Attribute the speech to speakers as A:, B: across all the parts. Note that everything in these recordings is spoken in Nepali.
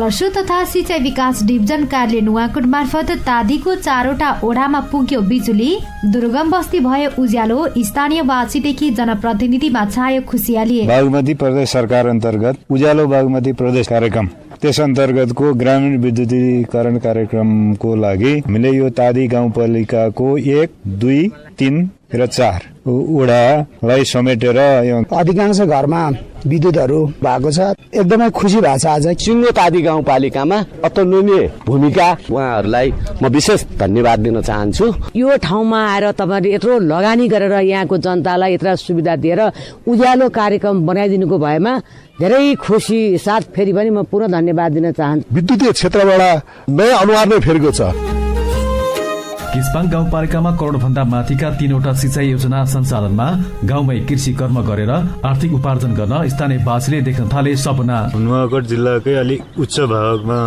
A: जलस्रोत तथा सिंचाई विकास डिभिजन कार्यालय नुवाकोट मार्फत तादीको 4वटा ओडामा पुग्यो बिजुली, दुर्गम बस्ती भयो उज्यालो, स्थानीयवासीदेखि जनप्रतिनिधिमा छायो खुसियाली।
B: बागमती प्रदेश सरकार अन्तर्गत उज्यालो बागमती प्रदेश कार्यक्रम त्यस अन्तर्गतको ग्रामीण विद्युतीकरण कार्यक्रमको लागि हामीले यो तादी गाउँपालिकाको 1, 2, 3 र 4 वडालाई समेटेर
C: अधिकांश घरमा विद्युतहरू भएको छ। एकदमै खुसी भएको छ। आज
D: सिङ्गो तादी गाउँपालिकामा अतुलनीय भूमिका उहाँहरूलाई म विशेष धन्यवाद दिन चाहन्छु।
E: यो ठाउँमा आएर तपाईहरुले यत्रो लगानी गरेर यहाँको जनतालाई यत्र सुविधा दिएर उज्यालो कार्यक्रम बनाइदिनुको भएमा धेरै खुसी साथ फेरि पनि म पुनः धन्यवाद दिन चाहन्छु।
F: विद्युतीय क्षेत्रबाट नयाँ अनुहार नै फेरेको छ।
G: किस्पाङ गाउँपालिकामा करोडभन्दा माथिका 3वटा सिंचाई योजना सञ्चालनमा गाउँमै कृषि कर्म गरेर आर्थिक उपार्जन गर्न स्थानीयवासीले देख्न थाले सपना।
B: नुवाकोट जिल्लाकै अलिक उच्च भागमा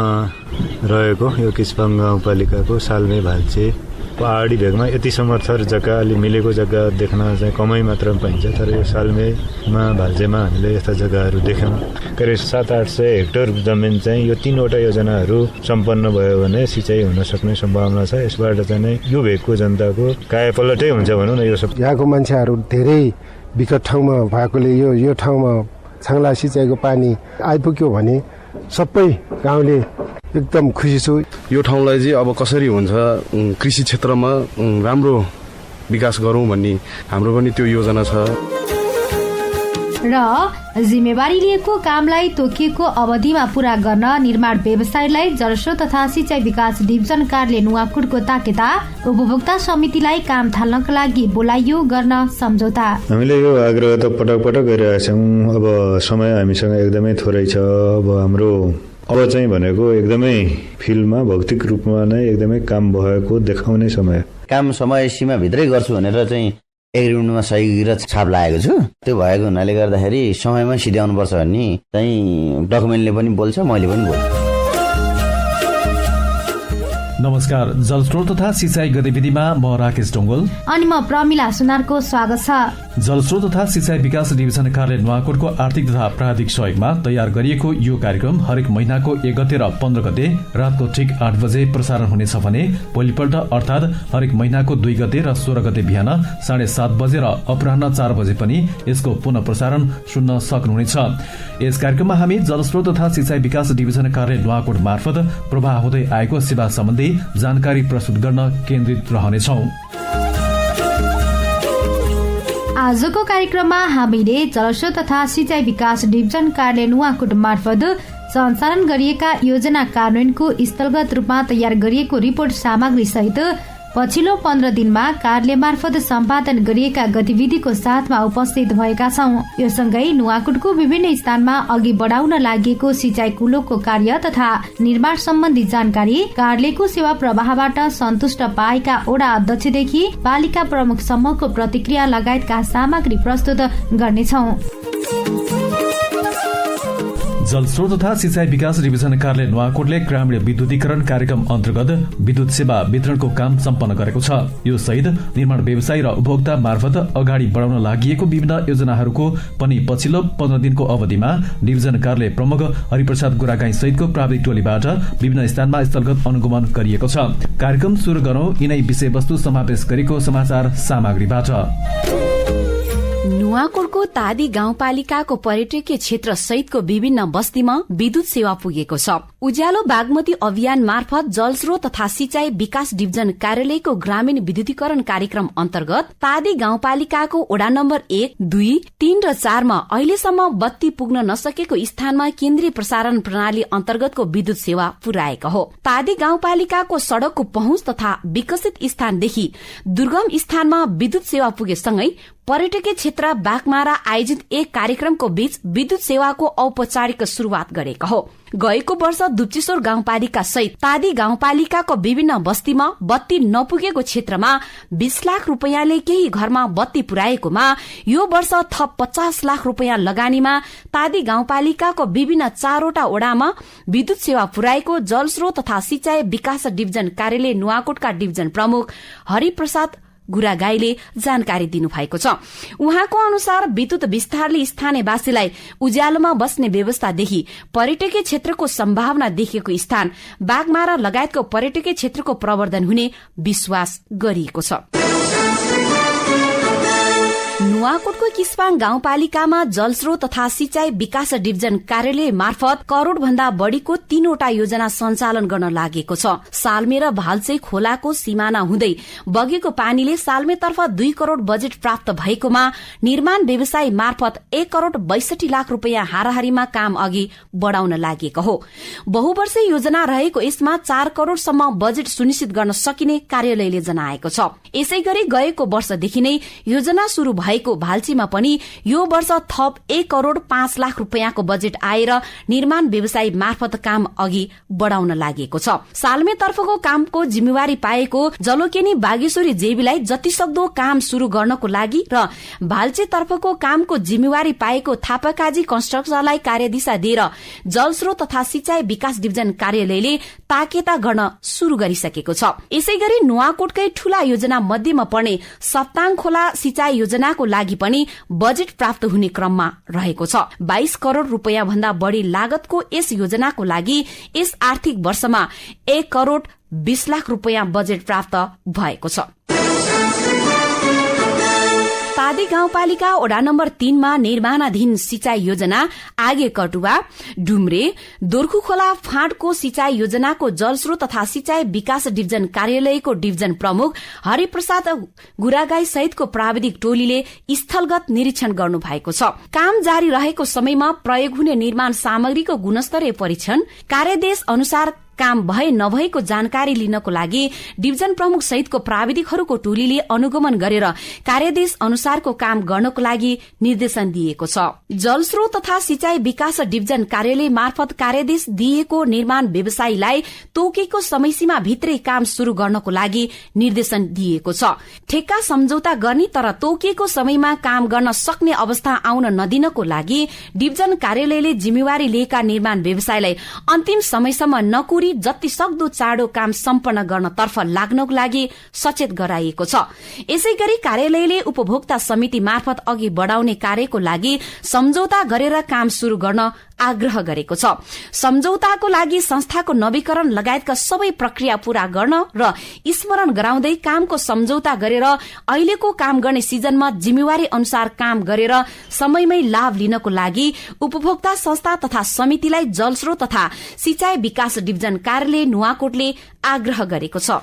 B: रहेको यो किस्पाङ गाउँपालिकाको सालमै भाल्चे पहाडी भेगमा यति समर्थर जग्गा अलि मिलेको जग्गा देख्न चाहिँ कमै मात्रामा पाइन्छ। तर यो सालमेमा भाल्चेमा हामीले यस्ता जग्गाहरू देख्यौँ। करिब 700-800 हेक्टर जमिन चाहिँ यो 3वटा योजनाहरू सम्पन्न भयो भने सिँचाइ हुन सक्ने सम्भावना छ। यसबाट चाहिँ नै यो भेगको जनताको कायापलटै हुन्छ भनौँ न। यो सब
C: यहाँको मान्छेहरू धेरै विकट ठाउँमा भएकोले यो ठाउँमा छाङ्ला सिँचाइको पानी आइपुग्यो भने सबै गाउँले एकदम खुसी छु।
F: यो ठाउँलाई चाहिँ अब कसरी हुन्छ कृषि क्षेत्रमा राम्रो विकास गरौँ भन्ने हाम्रो पनि त्यो योजना छ।
A: र जिम्मेवारी लिएको कामलाई तोकिएको अवधिमा पूरा गर्न निर्माण व्यवसायलाई जलस्रोत तथा सिंचाई विकास डिभिजन कार्यालय नुवाकोटको ताकेता उपभोक्ता समितिलाई काम थाल्नका लागि बोलाइयो गर्न सम्झौता।
B: हामीले यो आग्रह त पटक पटक गरिरहेका छौँ। अब समय हामीसँग एकदमै थोरै छ। अब हाम्रो अब चाहिँ भनेको एकदमै फिल्डमा भौतिक रूपमा नै एकदमै काम भएको देखाउने समय।
H: काम समय सीमा भित्रै गर्छु भनेर चाहिँ एग्रिमेन्टमा सही र छाप लागेको छु। त्यो भएको हुनाले गर्दाखेरि समयमा सिध्याउनुपर्छ भन्ने चाहिँ डकुमेन्टले पनि बोल्छ, मैले पनि बोल्छु।
G: नमस्कार, जलस्रोत तथा सिंचाई गतिविधिमा म राकेश ढुङ्गोल
A: अनि म प्रमिला सुनारको स्वागत छ।
G: जलस्रोत तथा सिंचाई विकास डिभिजन कार्यालय नुवाकोटको आर्थिक तथा प्राविधिक सहयोगमा तयार गरिएको यो कार्यक्रम हरेक महिनाको 1 गते र 15 गते रातको ठीक 8 बजे प्रसारण हुनेछ भने भोलिपल्ट अर्थात हरेक महिनाको 2 गते र 16 गते बिहान 7:30 बजे र अपराह्न 4 बजे पनि यसको पुनः प्रसारण सुन्न सक्नुहुनेछ। यस कार्यक्रममा हामी जलस्रोत तथा सिंचाई विकास डिभिजन कार्यालय नुवाकोट मार्फत प्रवाह हुँदै आएको सेवा सम्बन्धी जानकारी प्रस्तुत गर्न केन्द्रित रहनेछौं।
A: आजको कार्यक्रममा हामीले जलस्रोत तथा सिंचाई विकास डिभिजन कार्यालय नुवाकोट मार्फत सञ्चालन गरिएका योजना कार्यान्वयनको स्थलगत रूपमा तयार गरिएको रिपोर्ट सामग्री सहित पछिल्लो 15 दिनमा कार्यालय मार्फत सम्पादन गरिएका गतिविधिको साथमा उपस्थित भएका छौं। यो सँगै नुवाकोटको विभिन्न स्थानमा अघि बढाउन लागेको सिंचाई कुलोको कार्य तथा निर्माण सम्बन्धी जानकारी, कार्यालयको सेवा प्रवाहबाट सन्तुष्ट पाएका ओडा अध्यक्षदेखि पालिका प्रमुखसम्मको प्रतिक्रिया लगायतका सामग्री प्रस्तुत गर्नेछौं।
G: जलस्रोत तथा सिंचाई विकास डिभिजन कार्यालय नुवाकोटले ग्रामीण विद्युतीकरण कार्यक्रम अन्तर्गत विद्युत सेवा वितरणको काम सम्पन्न गरेको छ। यो सहित निर्माण व्यवसाय र उपभोक्ता मार्फत अगाडि बढाउन लागि विभिन्न योजनाहरूको पनि पछिल्लो 15 दिनको अवधिमा डिभिजन कार्यालय प्रमुख हरिप्रसाद गुरागाई सहितको प्राविधिक टोलीबाट विभिन्न स्थानमा स्थलगत अनुगमन गरिएको छ। कार्यक्रम सुरु गरौं यिनै विषयवस्तु समावेश गरेको समाचार सामग्रीबाट।
I: नुवाकोटको तादी गाउँपालिकाको पर्यटकीय क्षेत्र सहितको विभिन्न बस्तीमा विद्युत सेवा पुगेको छ। उज्यालो बागमती अभियान मार्फत जलस्रोत तथा सिंचाई विकास डिभिजन कार्यालयको ग्रामीण विद्युतीकरण कार्यक्रम अन्तर्गत तादी गाउँपालिकाको ओडा नम्बर 1, 2, 3 र 4 मा अहिलेसम्म बत्ती पुग्न नसकेको स्थानमा केन्द्रीय प्रसारण प्रणाली अन्तर्गतको विद्युत सेवा पुर्याएको हो। तादी गाउँपालिकाको सड़कको पहुँच तथा विकसित स्थानदेखि दुर्गम स्थानमा विद्युत सेवा पुगेसँगै पर्यटकीय क्षेत्र बाघमारा आयोजित एक कार्यक्रमको बीच विद्युत सेवाको औपचारिक शुरूआत गरेको हो। गएको वर्ष दुप्चेश्वर गाउँपालिका सहित तादी गाउँपालिकाको विभिन्न बस्तीमा बत्ती नपुगेको क्षेत्रमा 20 लाख रूपियाँले केही घरमा बत्ती पुर्याएकोमा यो वर्ष थप 50 लाख रूपियाँ लगानीमा तादी गाउँपालिकाको विभिन्न 4वटा ओडामा विद्युत सेवा पुर्याएको जलस्रोत तथा सिंचाई विकास डिभिजन कार्यालय नुवाकोटका डिभिजन प्रमुख हरिप्रसाद गुरागाईले जानकारी दिनुभएको छ। उहाँको अनुसार विद्युत विस्तारले स्थानीयवासीलाई उज्यालोमा बस्ने व्यवस्थादेखि पर्यटकीय क्षेत्रको सम्भावना देखिएको स्थान बाघमारा लगायतको पर्यटकीय क्षेत्रको प्रवर्धन हुने विश्वास गरिएको छ। नुवाकोटको किस्पाङ गाउँपालिकामा जलस्रोत तथा सिंचाई विकास डिभिजन कार्यालय मार्फत करोड़ भन्दा बढ़ीको 3वटा योजना सञ्चालन गर्न लागेको छ। सालमे र भाल्चे खोलाको सिमाना हुँदै बगेको पानीले सालमेतर्फ 2 करोड़ बजेट प्राप्त भएकोमा निर्माण व्यवसाय मार्फत 1 करोड़ 62 लाख रूपियाँ हाराहारीमा काम अघि बढ़ाउन लागेको हो। बहुवर्षीय योजना रहेको यसमा 4 करोड़सम्म बजेट सुनिश्चित गर्न सकिने कार्यालयले जनाएको छ। यसैगरी गएको वर्षदेखि नै योजना शुरू भएको भाल्चीमा पनि यो वर्ष थप 1 करोड़ 5 लाख रूपियाँको बजेट आएर निर्माण व्यवसाय मार्फत काम अघि बढ़ाउन लागेको छ। सालमेतर्फको कामको जिम्मेवारी पाएको जलोकेनी बागेश्वरी जेबीलाई जतिसक्दो काम शुरू गर्नको लागि र भाल्चीतर्फको कामको जिम्मेवारी पाएको थापाकाजी कन्स्ट्रक्सनलाई कार्यदिशा दिएर जलस्रोत तथा सिंचाई विकास डिभिजन कार्यालयले ताकेता गर्न शुरू गरिसकेको छ। यसैगरी नुवाकोटकै ठूला योजना मध्येमा पर्ने सप्ताङ खोला सिंचाई योजनाको लागि पनि बजेट प्राप्त हुने क्रममा रहेको छ। 22 करोड़ रूपियाँ भन्दा बढ़ी लागतको यस योजनाको लागि यस आर्थिक वर्षमा 1 करोड़ 20 लाख रूपियाँ बजेट प्राप्त भएको छ। तादी गाउँपालिका वडा नम्बर 3 मा निर्माणाधीन सिंचाई योजना आगे कटुवा डुम्रे दोर्खु खोला फाँटको सिंचाई योजनाको जलस्रोत तथा सिंचाई विकास डिभिजन कार्यालयको डिभिजन प्रमुख हरिप्रसाद गुरागाई सहितको प्राविधिक टोलीले स्थलगत निरीक्षण गर्नु भएको छ। काम जारी रहेको समयमा प्रयोग हुने निर्माण सामग्रीको गुणस्तरीय परीक्षण कार्यदेश अनुसार काम भए नभएको जानकारी लिनको लागि डिभिजन प्रमुख सहितको प्राविधिकहरूको टोलीले अनुगमन गरेर कार्यदेश अनुसारको काम गर्नको लागि निर्देशन दिएको छ। जलस्रोत तथा सिंचाई विकास डिभिजन कार्यालय मार्फत कार्यदेश दिएको निर्माण व्यवसायीलाई तोकेको समयसीमा भित्रै काम शुरू गर्नको लागि निर्देशन दिएको छ। ठेक्का सम्झौता गर्ने तर तोकिएको समयमा काम गर्न सक्ने अवस्था आउन नदिनको लागि डिभिजन कार्यालयले जिम्मेवारी लिएका निर्माण व्यवसायीलाई अन्तिम समयसम्म नकुरी जति सक्दो चाँडो काम सम्पन्न गर्नतर्फ लाग्नको लागि सचेत गराइएको छ। यसैगरी कार्यालयले उपभोक्ता समिति मार्फत अघि बढ़ाउने कार्यको लागि सम्झौता गरेर काम शुरू गर्न आग्रह गरेको छ। सम्झौताको लागि संस्थाको नवीकरण लगायतका सबै प्रक्रिया पूरा गर्न र स्मरण गराउँदै कामको सम्झौता गरेर अहिलेको काम गर्ने सिजनमा जिम्मेवारी अनुसार काम गरेर समयमै लाभ लिनको लागि उपभोक्ता संस्था तथा समितिलाई जलस्रोत तथा सिंचाई विकास डिभिजन कार्यालय नुवाकोटले आग्रह गरेको छ।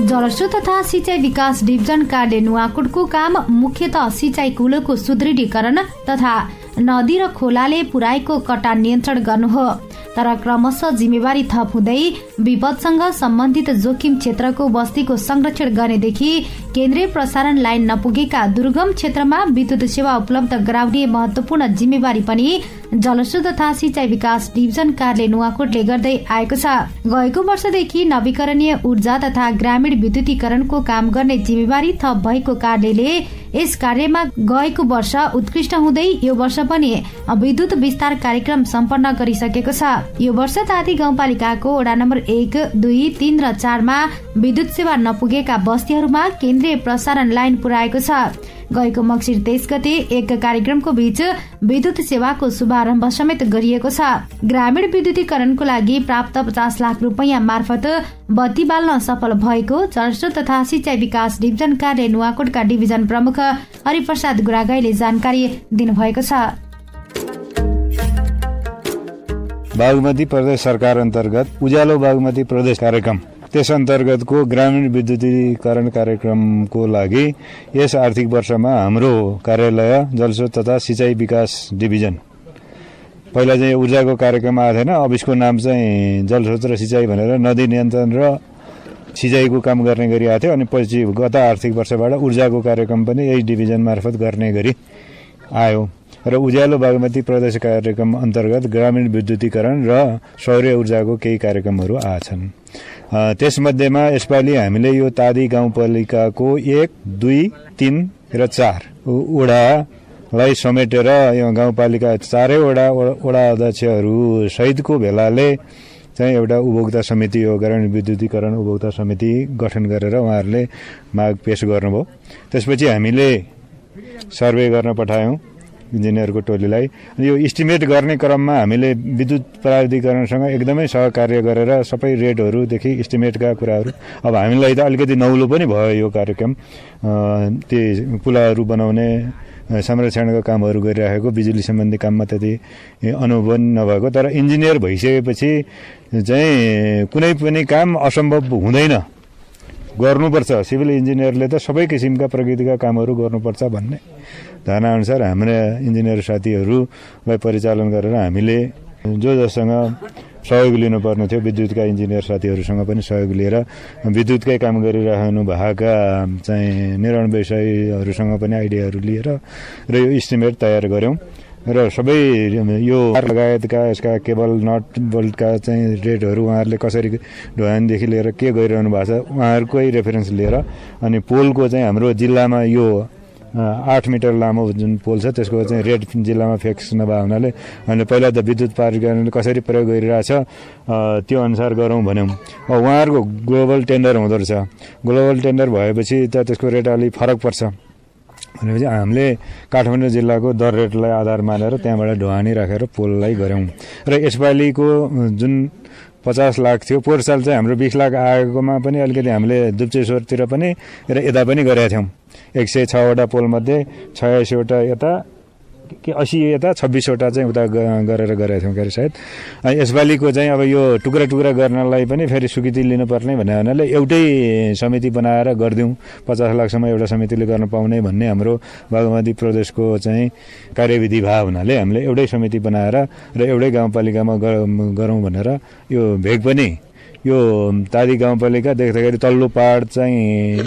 A: जलस्रोत तथा सिंचाई विकास डिभिजन कार्यालय नुवाकोटको काम मुख्यतः सिंचाई कुलोको सुदृढीकरण तथा नदी र खोलाले पुर्याएको कटान नियन्त्रण गर्नु हो। तर क्रमशः जिम्मेवारी थप हुँदै विपदसँग सम्बन्धित जोखिम क्षेत्रको बस्तीको संरक्षण गर्नेदेखि केन्द्रीय प्रसारण लाइन नपुगेका दुर्गम क्षेत्रमा विद्युत सेवा उपलब्ध गराउने महत्वपूर्ण जिम्मेवारी पनि जलस्रोत तथा सिंचाई विकास डिभिजन कार्यालय नुवाकोटले गर्दै आएको छ। गएको वर्षदेखि नवीकरणीय ऊर्जा तथा ग्रामीण विद्युतीकरणको काम गर्ने जिम्मेवारी थप भएको कार्यालयले यस कार्यमा गएको वर्ष उत्कृष्ट हुँदै यो वर्ष पनि विद्युत विस्तार कार्यक्रम सम्पन्न गरिसकेको छ। यो वर्ष ताती गाउँपालिकाको वडा नम्बर 1, 2, 3 र 4 मा विद्युत सेवा नपुगेका बस्तीहरूमा केन्द्रीय प्रसारण लाइन पुर्याएको छ। गएको मक्सिर 23 गते एक कार्यक्रमको बीच विद्युत सेवाको शुभारम्भ समेत गरिएको छ। ग्रामीण विद्युतीकरणको लागि प्राप्त 50 लाख रूपियाँ मार्फत बत्ती बाल्न सफल भएको जलस्रोत तथा सिंचाई विकास डिभिजन कार्यालय नुवाकोटका डिभिजन प्रमुख हरिप्रसाद गुरागाईले जानकारी दिनुभएको छ।
B: बागमती प्रदेश सरकार अन्तर्गत उज्यालो बागमती प्रदेश कार्यक्रम त्यस अन्तर्गतको ग्रामीण विद्युतीकरण कार्यक्रमको लागि यस आर्थिक वर्षमा हाम्रो कार्यालय जलस्रोत तथा सिंचाई विकास डिभिजन, पहिला चाहिँ ऊर्जाको कार्यक्रम आएको थिएन, अब यसको नाम चाहिँ जलस्रोत र सिंचाई भनेर नदी नियन्त्रण र सिंचाईको काम गर्ने गरी आएको थियो। अनि पछि गत आर्थिक वर्षबाट ऊर्जाको कार्यक्रम पनि यही डिभिजन मार्फत गर्ने गरी आयो र उज्यालो बागमती प्रदेश कार्यक्रम अन्तर्गत ग्रामीण विद्युतीकरण र सौर्य ऊर्जाको केही कार्यक्रमहरू आछन्। त्यसमध्येमा यसपालि हामीले यो तादी गाउँपालिकाको 1, 2, 3 र 4 वडालाई समेटेर यो गाउँपालिका 4वटा वडा अध्यक्षहरू सहितको भेलाले चाहिँ एउटा उपभोक्ता समिति हो, ग्रामीण विद्युतीकरण उपभोक्ता समिति गठन गरेर उहाँहरूले माग पेश गर्नुभयो। त्यसपछि हामीले सर्वे गर्न पठायौँ इन्जिनियरको टोलीलाई। यो इस्टिमेट गर्ने क्रममा हामीले विद्युत प्राधिकरणसँग एकदमै सहकार्य गरेर सबै रेटहरूदेखि इस्टिमेटका कुराहरू, अब हामीलाई त अलिकति नौलो पनि भयो यो कार्यक्रम। ती पुलाहरू बनाउने संरक्षणका कामहरू गरिराखेको, बिजुली सम्बन्धी काममा त्यति अनुभव नभएको, तर इन्जिनियर भइसकेपछि चाहिँ कुनै पनि काम असम्भव हुँदैन, गर्नुपर्छ। सिभिल इन्जिनियरले त सबै किसिमका प्रकृतिका कामहरू गर्नुपर्छ भन्ने धारणाअनुसार हाम्रा इन्जिनियर साथीहरूलाई परिचालन गरेर हामीले जो जससँग सहयोग लिनुपर्ने थियो, विद्युतका इन्जिनियर साथीहरूसँग पनि सहयोग लिएर विद्युतकै काम गरिरहनु भएका चाहिँ निर्माण व्यवसायीहरूसँग पनि आइडियाहरू लिएर र यो इस्टिमेट तयार गऱ्यौँ र सबै यो लगायतका यसका केबल नट बोल्टका चाहिँ रेटहरू उहाँहरूले कसरी ढोयानदेखि लिएर के गरिरहनु भएको छ उहाँहरूकै रेफरेन्स लिएर, अनि पोलको चाहिँ हाम्रो जिल्लामा यो 8 मिटर लामो जुन पोल छ त्यसको चाहिँ रेट जिल्लामा फिक्स नभए हुनाले हामीले पहिला त विद्युत प्राधिकरणले कसरी प्रयोग गरिरहेछ त्यो अनुसार गरौँ भन्यौँ। उहाँहरूको ग्लोबल टेन्डर हुँदो रहेछ, ग्लोबल टेन्डर भएपछि त त्यसको रेट अलिक फरक पर्छ भनेपछि हामीले काठमाडौँ जिल्लाको दर रेटलाई आधार मानेर त्यहाँबाट ढुवानी राखेर पोललाई गऱ्यौँ। र यसपालिको जुन 50 लाख थियो, पोहोर साल चाहिँ हाम्रो 20 लाख आएकोमा पनि अलिकति हामीले दुप्चेश्वरतिर पनि र यता पनि गरेका थियौँ। 106 वटा पोलमध्ये 86 वटा यता कि 80 यता 26 वटा चाहिँ उता गरेर गरेका थियौँ क्यारे सायद। यसपालिको चाहिँ अब यो टुक्रा टुक्रा गर्नलाई पनि फेरि स्वीकृति लिनुपर्ने भन्ने हुनाले एउटै समिति बनाएर गरिदिउँ, 50 लाखसम्म एउटा समितिले गर्न पाउने भन्ने हाम्रो बागमती प्रदेशको चाहिँ कार्यविधि भए हुनाले हामीले एउटै समिति बनाएर र एउटै गाउँपालिकामा गरौँ भनेर यो भेग पनि यो तादी गाउँपालिका देख्दाखेरि तल्लो पहाड चाहिँ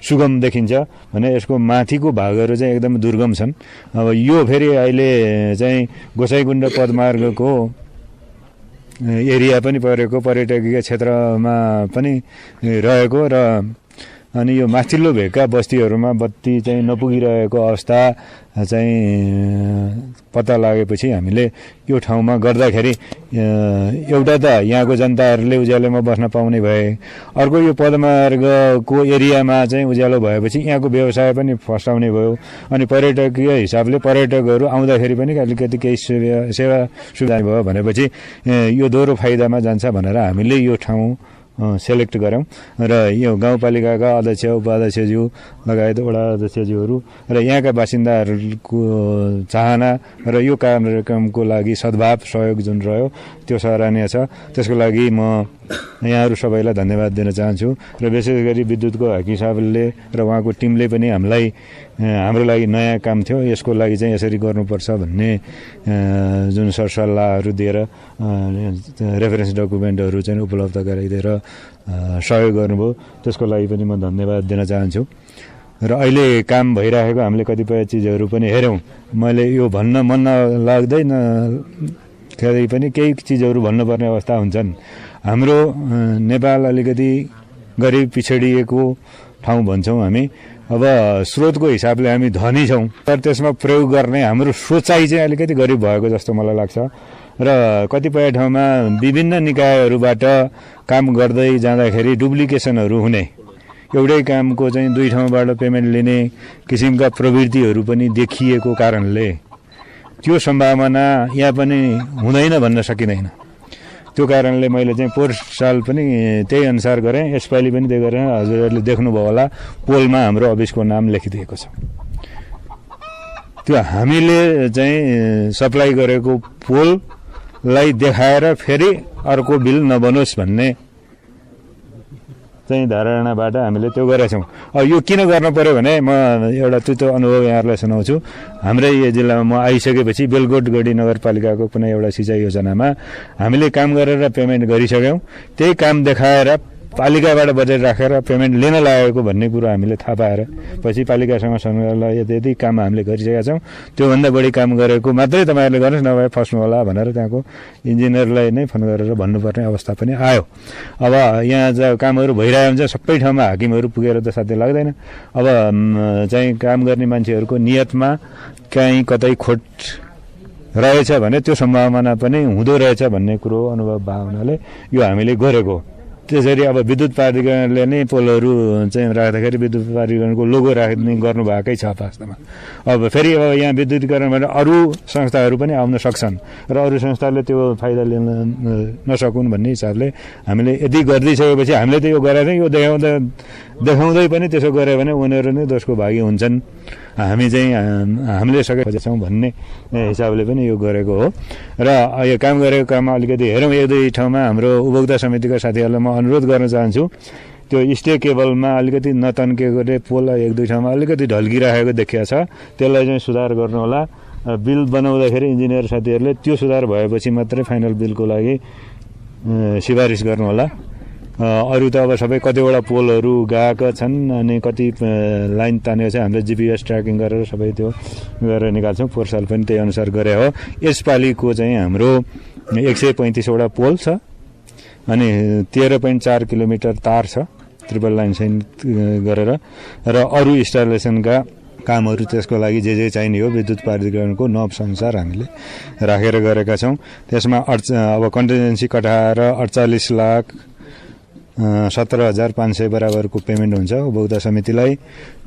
B: सुगम देखिन्छ भने यसको माथिको भागहरू चाहिँ एकदम दुर्गम छन्। अब यो फेरि अहिले चाहिँ गोसाइँकुण्ड पदमार्गको एरिया पनि परेको, पर्यटकीय क्षेत्रमा पनि रहेको र अनि यो माथिल्लो भेगका बस्तीहरूमा बत्ती चाहिँ नपुगिरहेको अवस्था चाहिँ पत्ता लागेपछि हामीले यो ठाउँमा गर्दाखेरि एउटा त यहाँको जनताहरूले उज्यालोमा बस्न पाउने भए, अर्को यो पदमार्गको एरियामा चाहिँ उज्यालो भएपछि यहाँको व्यवसाय पनि फस्टाउने भयो, अनि पर्यटकीय हिसाबले पर्यटकहरू आउँदाखेरि पनि अलिकति केही सेवा सुविधा भयो भनेपछि यो दोहोरो फाइदामा जान्छ भनेर हामीले यो ठाउँ सेलेक्ट गऱ्यौँ र यो गाउँपालिकाका अध्यक्ष उपाध्यक्षज्यू लगायत वडा अध्यक्षज्यूहरू र यहाँका बासिन्दाहरूको चाहना र यो कार्यक्रमको लागि सद्भाव सहयोग जुन रह्यो त्यो सराहनीय छ। त्यसको लागि म यहाँहरू सबैलाई धन्यवाद दिन चाहन्छु र विशेष गरी विद्युतको हाकी साहबले र उहाँको टिमले पनि हामीलाई हाम्रो लागि नयाँ काम थियो, यसको लागि चाहिँ यसरी गर्नुपर्छ भन्ने जुन सरसल्लाहहरू दिएर रेफरेन्स डकुमेन्टहरू चाहिँ उपलब्ध गराइदिएर सहयोग गर्नुभयो, त्यसको लागि पनि म धन्यवाद दिन चाहन्छु। र अहिले काम भइरहेको हामीले कतिपय चिजहरू पनि हेऱ्यौँ। मैले यो भन्न मन लाग्दैन फेरि पनि केही चिजहरू भन्नुपर्ने अवस्था हुन्छन्। हाम्रो नेपाल अलिकति गरिब पिछडिएको ठाउँ भन्छौँ हामी। अब स्रोतको हिसाबले हामी धनी छौँ, तर त्यसमा प्रयोग गर्ने हाम्रो सोचाइ चाहिँ अलिकति गरिब भएको जस्तो मलाई लाग्छ र कतिपय ठाउँमा विभिन्न निकायहरूबाट काम गर्दै जाँदाखेरि डुप्लिकेसनहरू हुने, एउटै कामको चाहिँ दुई ठाउँबाट पेमेन्ट लिने किसिमका प्रवृत्तिहरू पनि देखिएको कारणले त्यो सम्भावना यहाँ पनि हुँदैन भन्न सकिँदैन। त्यो कारणले मैले चाहिँ पोहोर साल पनि त्यही अनुसार गरेँ, यसपालि पनि त्यही गरेँ। हजुरहरूले देख्नुभयो होला पोलमा हाम्रो अफिसको नाम लेखिदिएको छ। त्यो हामीले चाहिँ सप्लाई गरेको पोललाई देखाएर फेरि अर्को बिल नबनोस् भन्ने चाहिँ धारणाबाट हामीले त्यो गरेछौँ। अब यो किन गर्न पर्यो भने म एउटा त्यो अनुभव यहाँहरूलाई सुनाउँछु। हाम्रै यो जिल्लामा म आइसकेपछि बेलगोटगढी नगरपालिकाको कुनै एउटा सिँचाइ योजनामा हामीले काम गरेर पेमेन्ट गरिसक्यौँ। त्यही काम देखाएर पालिकाबाट बजेट राखेर पेमेन्ट लिन लागेको भन्ने कुरो हामीले थाहा पाएर पछि पालिकासँग सङ्घलाई यति काम हामीले गरिसकेका छौँ, त्योभन्दा बढी काम गरेको मात्रै तपाईँहरूले गर्नुहोस्, नभए फस्नु होला भनेर त्यहाँको इन्जिनियरलाई नै फोन गरेर भन्नुपर्ने अवस्था पनि आयो। अब यहाँ कामहरू भइरहेको हुन्छ, सबै ठाउँमा हाकिमहरू पुगेर त साध्य लाग्दैन। अब चाहिँ काम गर्ने मान्छेहरूको नियतमा कहीँ कतै खोट रहेछ भने त्यो सम्भावना पनि हुँदो रहेछ भन्ने कुरो अनुभव भएको हुनाले यो हामीले गरेको। त्यसरी अब विद्युत प्राधिकरणले नै पोलहरू चाहिँ राख्दाखेरि विद्युत प्राधिकरणको लोगो राख्ने गर्नुभएकै छ वास्तवमा। अब फेरि अब यहाँ विद्युतीकरणबाट अरू संस्थाहरू पनि आउन सक्छन् र अरू संस्थाले त्यो फाइदा लिन नसकुन् भन्ने हिसाबले हामीले यदि गरिदिइसकेपछि हामीले त यो गरेर यो देखाउँदै पनि त्यसो गऱ्यो भने उनीहरू नै दोषको भागी हुन्छन्। हामी चाहिँ हामीले सकेछौँ भन्ने हिसाबले पनि यो गरेको हो र यो काम गरेको काममा अलिकति हेरौँ। एक दुई ठाउँमा हाम्रो उपभोक्ता समितिका साथीहरूलाई म अनुरोध गर्न चाहन्छु, त्यो स्टे केबलमा अलिकति नतन्केकोले पोल एक दुई ठाउँमा अलिकति ढल्किराखेको देखिया छ, त्यसलाई चाहिँ सुधार गर्नुहोला। बिल बनाउँदाखेरि इन्जिनियर साथीहरूले त्यो सुधार भएपछि मात्रै फाइनल बिलको लागि सिफारिस गर्नुहोला। अरू त अब सबै कतिवटा पोलहरू गएका छन् अनि कति लाइन तानेको छ, हामीले जिपिएस ट्र्याकिङ गरेर सबै त्यो गरेर निकाल्छौँ। पोहोर साल पनि त्यही अनुसार गरे हो। यसपालिको चाहिँ हाम्रो 135वटा पोल छ अनि 13.4 किलोमिटर तार छ ट्रिपल लाइन सहित गरेर र अरू इन्स्टलेसनका कामहरू त्यसको लागि जे चाहिने हो विद्युत प्राधिकरणको नब्स अनुसार हामीले राखेर गरेका छौँ। त्यसमा अब कन्टिजेन्सी कटाएर 48,17,500 बराबरको पेमेन्ट हुन्छ उपभोक्ता समितिलाई।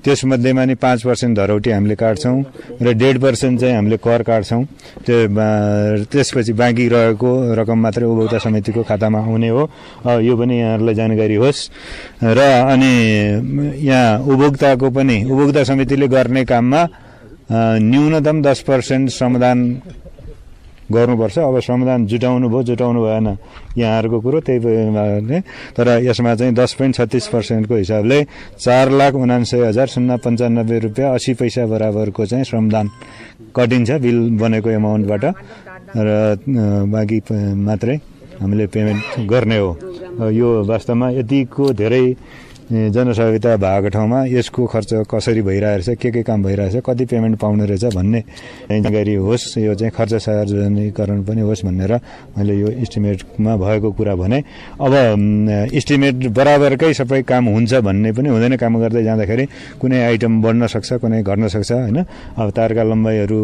B: त्यसमध्येमा नि 5% धरौटी हामीले काट्छौँ र 1.5% चाहिँ हामीले कर काट्छौँ। त्यसपछि बाँकी रहेको रकम मात्रै उपभोक्ता समितिको खातामा आउने हो। यो पनि यहाँहरूलाई जानकारी होस्। र अनि यहाँ उपभोक्ता समितिले गर्ने काममा न्यूनतम 10% श्रमदान गर्नुपर्छ। अब श्रमदान जुटाउनु भएन यहाँहरूको कुरो, त्यही भएर तर यसमा चाहिँ 10.36% को हिसाबले 4,79,095 रुपियाँ 80 पैसा बराबरको चाहिँ श्रमदान कटिन्छ बिल बनेको एमाउन्टबाट र बाँकी मात्रै हामीले पेमेन्ट गर्ने हो। यो वास्तवमा यतिको धेरै जनसहभागिता भएको ठाउँमा यसको खर्च कसरी भइरहेछ, के काम भइरहेछ, कति पेमेन्ट पाउने रहेछ भन्ने जानकारी होस्। यो चाहिँ खर्च सार्वजनिकरण पनि होस् भनेर मैले यो इस्टिमेटमा भएको कुरा भने। अब इस्टिमेट बराबरकै सबै काम हुन्छ भन्ने पनि हुँदैन। काम गर्दै जाँदाखेरि कुनै आइटम बढ्न सक्छ, कुनै घट्न सक्छ होइन। अब तारका लम्बाइहरू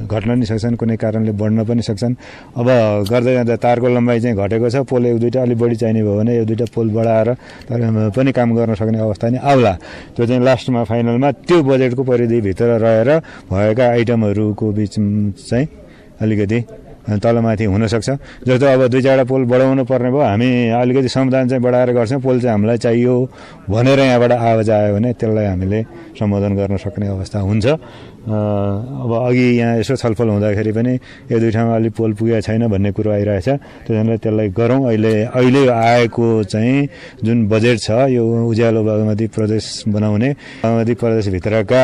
B: घट्न नि सक्छन्, कुनै कारणले बढ्न पनि सक्छन्। अब गर्दै जाँदा तारको लम्बाइ चाहिँ घटेको छ, पोल एक दुईवटा अलिक बढी चाहिने भयो भने एक दुईवटा पोल बढाएर पनि काम गर्न सक्ने अवस्था नि आउला। त्यो चाहिँ लास्टमा फाइनलमा त्यो बजेटको परिधिभित्र रहेर भएका आइटमहरूको बिच चाहिँ अलिकति तलमाथि हुनसक्छ। जस्तो अब 2-4 पोल बढाउनु पर्ने भयो, हामी अलिकति सम्दान चाहिँ बढाएर गर्छौँ, पोल चाहिँ हामीलाई चाहियो भनेर यहाँबाट आवाज आयो भने त्यसलाई हामीले सम्बोधन गर्न सक्ने अवस्था हुन्छ। अब अघि यहाँ यसो छलफल हुँदाखेरि पनि एक दुई ठाउँमा अलिक पोल पुगेको छैन भन्ने कुरो आइरहेछ। त्यसैले त्यसलाई गरौँ। अहिले आएको चाहिँ जुन बजेट छ यो उज्यालो बागमती प्रदेश बनाउने, बागमती प्रदेशभित्रका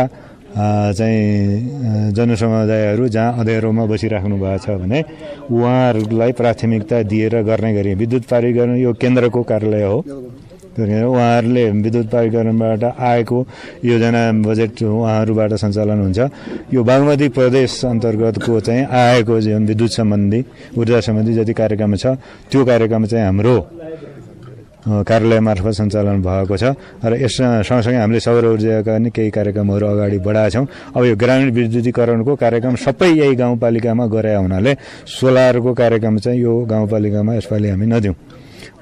B: चाहिँ जनसमुदायहरू जहाँ अँध्यारोमा बसिराख्नु भएको छ भने उहाँहरूलाई प्राथमिकता दिएर गर्ने गरी विद्युत प्राधिकरण यो केन्द्रको कार्यालय हो। उहाँहरूले विद्युत प्राधिकरणबाट आएको योजना बजेट उहाँहरूबाट सञ्चालन हुन्छ। यो बागमती प्रदेश अन्तर्गतको चाहिँ आएको जुन विद्युत सम्बन्धी ऊर्जा सम्बन्धी जति कार्यक्रम छ त्यो कार्यक्रम चाहिँ हाम्रो कार्यालय मार्फत सञ्चालन भएको छ र यस सँगसँगै हामीले सौर ऊर्जाका पनि केही कार्यक्रमहरू अगाडि बढाएछौँ। अब यो ग्रामीण विद्युतीकरणको कार्यक्रम सबै यही गाउँपालिकामा गरे हुनाले सोलरको कार्यक्रम चाहिँ यो गाउँपालिकामा यसपालि हामी नदिउँ,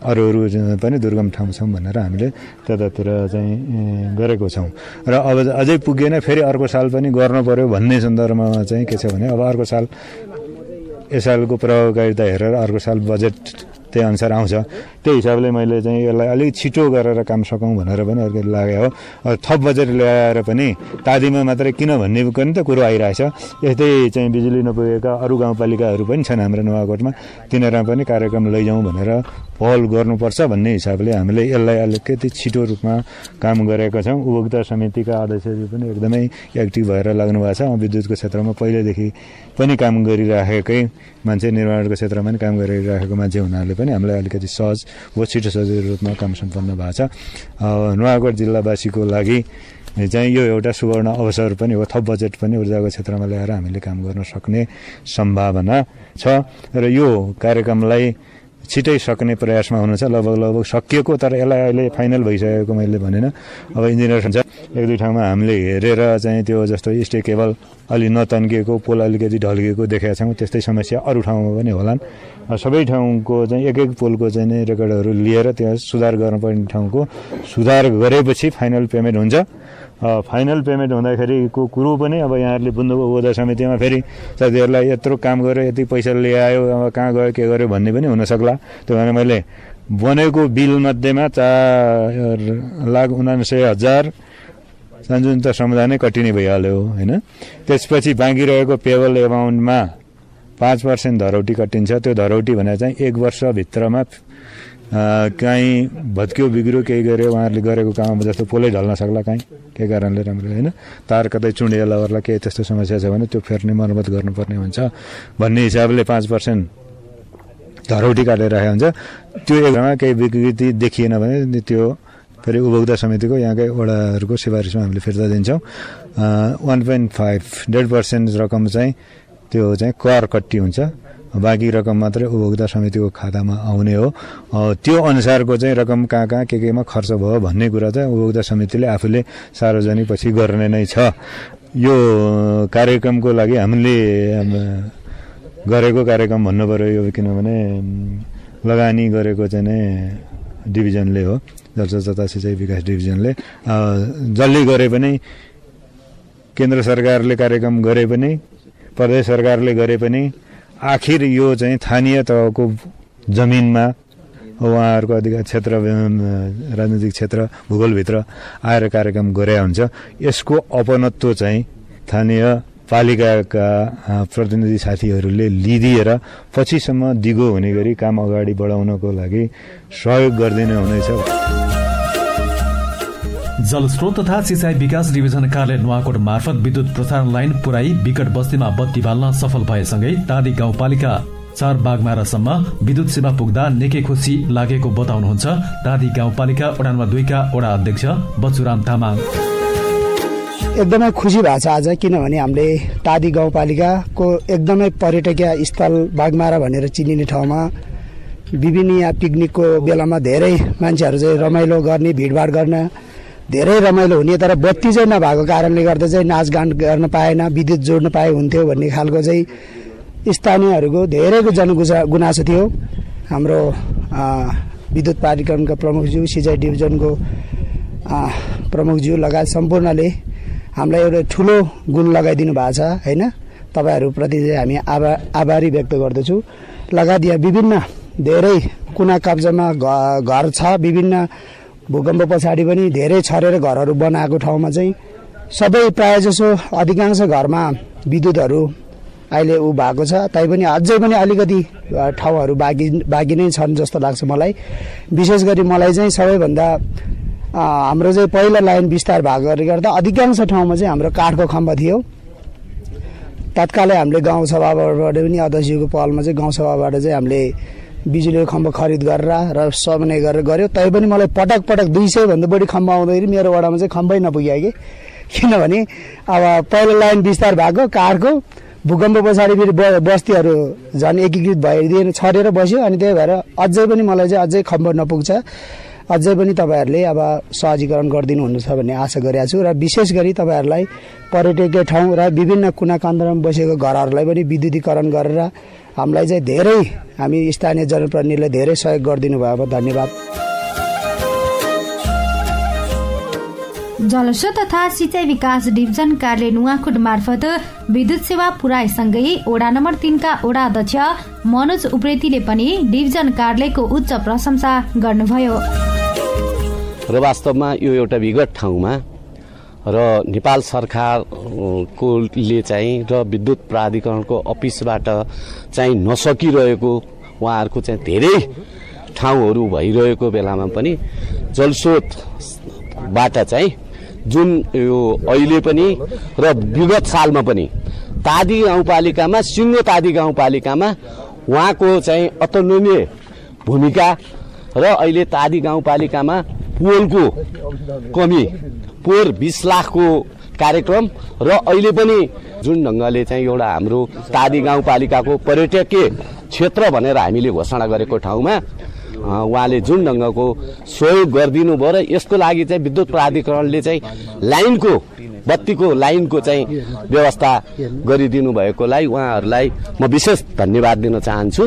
B: अरू पनि दुर्गम ठाउँ छौँ भनेर हामीले त्यतातिर चाहिँ गरेको छौँ। र अब अझै पुगेन, फेरि अर्को साल पनि गर्नु पर्यो भन्ने सन्दर्भमा चाहिँ के छ भने अब अर्को साल यस सालको प्रभावकारिता हेरेर अर्को साल बजेट त्यही अनुसार आउँछ। त्यही हिसाबले मैले चाहिँ यसलाई अलिक छिटो गरेर काम सकौँ भनेर पनि अर्को लाग्यो हो। थप बजेट ल्याएर पनि तादीमा मात्रै किन भन्ने पनि त कुरो आइरहेछ। यस्तै चाहिँ बिजुली नपुगेका अरू गाउँपालिकाहरू पनि छन् हाम्रो नुवाकोटमा, तिनीहरूमा पनि कार्यक्रम लैजाउँ भनेर पहल गर्नुपर्छ भन्ने हिसाबले हामीले यसलाई अलिकति छिटो रूपमा काम गरेका छौँ। उपभोक्ता समितिका अध्यक्षहरू पनि एकदमै एक्टिभ भएर लाग्नु भएको छ। विद्युतको क्षेत्रमा पहिलेदेखि पनि काम गरिराखेकै मान्छे, निर्माणको क्षेत्रमा पनि काम गरिराखेको मान्छे हुनाले पनि हामीलाई अलिकति सहज हो, छिटो सजिलो रूपमा काम सम्पन्न भएको छ। नुवाकोट जिल्लावासीको लागि चाहिँ यो एउटा सुवर्ण अवसर पनि हो। थप बजेट पनि ऊर्जाको क्षेत्रमा ल्याएर हामीले काम गर्न सक्ने सम्भावना छ र यो कार्यक्रमलाई छिटै सक्ने प्रयासमा हुनुहुन्छ। लगभग सकिएको, तर यसलाई अहिले फाइनल भइसकेको मैले भनेन। अब इन्जिनियर हुन्छ एक दुई ठाउँमा हामीले हेरेर चाहिँ त्यो जस्तो स्टे केबल अलि नतन्किएको पोल अलिकति ढल्किएको देखेका छौँ। त्यस्तै समस्या अरू ठाउँमा पनि होलान्। सबै ठाउँको चाहिँ एक एक पोलको चाहिँ नै रेकर्डहरू लिएर त्यहाँ सुधार गर्नुपर्ने ठाउँको सुधार गरेपछि फाइनल पेमेन्ट हुन्छ। फाइनल पेमेन्ट हुँदाखेरिको कुरो पनि अब यहाँहरूले बुन्द उपभोक्ता समितिमा फेरि साथीहरूलाई यत्रो काम गर्यो, यति पैसा ल्यायो, अब कहाँ गयो के गर्यो भन्ने पनि हुनसक्ला। त्यो भएर मैले बनेको बिलमध्येमा 4,79,000 जुन त समुदाय नै कटिने भइहाल्यो होइन। त्यसपछि बाँकी रहेको पेबल एमाउन्टमा 5% धरौटी कटिन्छ। त्यो धरौटी भने चाहिँ 1 वर्षभित्रमा काहीँ भत्क्यो बिग्रियो केही गर्यो उहाँहरूले गरेको काम जस्तो पोलै ढल्न सक्ला काहीँ के कारणले राम्रो होइन, तार कतै चुँडिएला ओर्ला केही त्यस्तो समस्या छ भने त्यो फेर्ने मर्मत गर्नुपर्ने हुन्छ भन्ने हिसाबले 5% धरौटी काटेर राखेको हुन्छ। त्यो एकमा केही विकृति देखिएन भने त्यो फेरि उपभोक्ता समितिको यहाँकै वडाहरूको सिफारिसमा हामीले फिर्ता दिन्छौँ। 1.5% रकम चाहिँ त्यो चाहिँ कर कट्टी हुन्छ, बाँकी रकम मात्रै उपभोक्ता समितिको खातामा आउने हो। त्यो अनुसारको चाहिँ रकम कहाँ कहाँ केमा खर्च भयो भन्ने कुरा चाहिँ उपभोक्ता समितिले आफूले सार्वजनिक पछि गर्ने नै छ। यो कार्यक्रमको लागि हामीले गरेको कार्यक्रम भन्नु पर्यो यो, किनभने लगानी गरेको चाहिँ नै डिभिजनले हो, जलस्रोत तथा सिँचाइ विकास डिभिजनले। जसले गरे पनि, केन्द्र सरकारले कार्यक्रम गरे पनि, प्रदेश सरकारले गरे पनि, आखिर यो चाहिँ स्थानीय तहको जमिनमा उहाँहरूको अधिकार क्षेत्र राजनीतिक क्षेत्र भूगोलभित्र आएर कार्यक्रम गरे हुन्छ। यसको अपनत्व चाहिँ स्थानीय पालिकाका प्रतिनिधि साथीहरूले लिदिएर पछिसम्म दिगो हुने गरी काम अगाडि बढाउनको लागि सहयोग गरिदिनु हुनेछ।
G: जलस्रोत तथा सिँचाइ विकास डिभिजन कार्यालय नुवाकोट मार्फत विद्युत प्रसारण लाइन पुर्याई विकट बस्तीमा बत्ती बाल्न सफल भएसँगै टाडी गाउँपालिका 4 बागमारासम्म विद्युत सेवा पुग्दा निकै खुसी लागेको बताउनुहुन्छ टाडी गाउँपालिका वडा नम्बर 2 का वडा अध्यक्ष बचुराम तामाङ।
J: एकदमै खुसी भएको छ आज, किनभने हामीले टाडी गाउँपालिकाको एकदमै पर्यटकीय स्थल बागमारा भनेर चिनिने ठाउँमा विभिन्न यहाँ पिकनिकको बेलामा धेरै मान्छेहरू चाहिँ रमाइलो गर्ने, भिडभाड गर्न धेरै रमाइलो हुने, तर बत्ती चाहिँ नभएको कारणले गर्दा चाहिँ नाचगान गर्न पाएन, विद्युत जोड्न पाए हुन्थ्यो भन्ने खालको चाहिँ स्थानीयहरूको धेरैको गुनासो थियो। हाम्रो विद्युत प्राधिकरणका प्रमुखज्यू, सिँचाइ डिभिजनको प्रमुखज्यू लगायत सम्पूर्णले हामीलाई एउटा ठुलो गुण लगाइदिनु भएको छ होइन। तपाईँहरूप्रति चाहिँ हामी आभारी व्यक्त गर्दछु। लगायत यहाँ विभिन्न धेरै कुना काप्चामा घर छ, विभिन्न भूकम्प पछाडि पनि धेरै छरेर घरहरू बनाएको ठाउँमा चाहिँ सबै प्रायःजसो अधिकांश घरमा विद्युतहरू अहिले भएको छ। तैपनि अझै पनि अलिकति ठाउँहरू बाँकी नै छन् जस्तो लाग्छ मलाई। विशेष गरी मलाई चाहिँ सबैभन्दा हाम्रो चाहिँ पहिलो लाइन विस्तार भएकोले गर्दा अधिकांश ठाउँमा चाहिँ हाम्रो काठको खम्बा थियो। तत्कालै हामीले गाउँसभाबाट पनि अध्यक्षको पहलमा चाहिँ गाउँसभाबाट चाहिँ हामीले बिजुलीको खम्बा खरिद गरेर र समन्वय गरेर गऱ्यो। तैपनि मलाई पटक 200 भन्दा बढी खम्बा आउँदाखेरि मेरो वडामा चाहिँ खम्बै नपुग्यो कि, किनभने अब पहिलो लाइन विस्तार भएको काठको भूकम्प पछाडि फेरि बस्तीहरू झन् एकीकृत भइदिएन, छरेर बस्यो। अनि त्यही भएर अझै पनि मलाई चाहिँ अझै खम्बा नपुग्छ। अझै पनि तपाईँहरूले अब सहजीकरण गरिदिनु हुनेछ भन्ने आशा गरेको छु। र विशेष गरी तपाईँहरूलाई पर्यटकीय ठाउँ र विभिन्न कुना कान्द्रमा बसेको घरहरूलाई पनि विद्युतीकरण गरेर हामीलाई चाहिँ धेरै, हामी स्थानीय जनप्रतिनिधिले धेरै सहयोग गरिदिनु भयो। धन्यवाद।
A: जलस्रोत तथा सिँचाइ विकास डिभिजन कार्यालय नुवाकोट मार्फत विद्युत सेवा पुर्याएसँगै वडा नम्बर 3 का वडा अध्यक्ष मनोज उप्रेतीले पनि डिभिजन कार्यालयको उच्च प्रशंसा गर्नुभयो।
D: र वास्तवमा यो एउटा विगत ठाउँमा र नेपाल सरकारकोले चाहिँ र विद्युत प्राधिकरणको अफिसबाट चाहिँ नसकिरहेको उहाँहरूको चाहिँ धेरै ठाउँहरू भइरहेको बेलामा पनि जलस्रोतबाट चाहिँ जुन यो अहिले पनि र विगत सालमा पनि टाडी गाउँपालिकामा, सिङ्गो टाडी गाउँपालिकामा उहाँको चाहिँ अतुलनीय भूमिका र अहिले टाडी गाउँपालिकामा पोलको कमी, पोहोर 20 लाखको कार्यक्रम र अहिले पनि जुन ढङ्गले चाहिँ एउटा हाम्रो टाडी गाउँपालिकाको पर्यटकीय क्षेत्र भनेर हामीले घोषणा गरेको ठाउँमा उहाँले जुन ढङ्गको सहयोग गरिदिनु भयो र यसको लागि चाहिँ विद्युत प्राधिकरणले चाहिँ लाइनको बत्तीको लाइनको चाहिँ व्यवस्था गरिदिनु भएकोलाई उहाँहरूलाई म विशेष धन्यवाद दिन चाहन्छु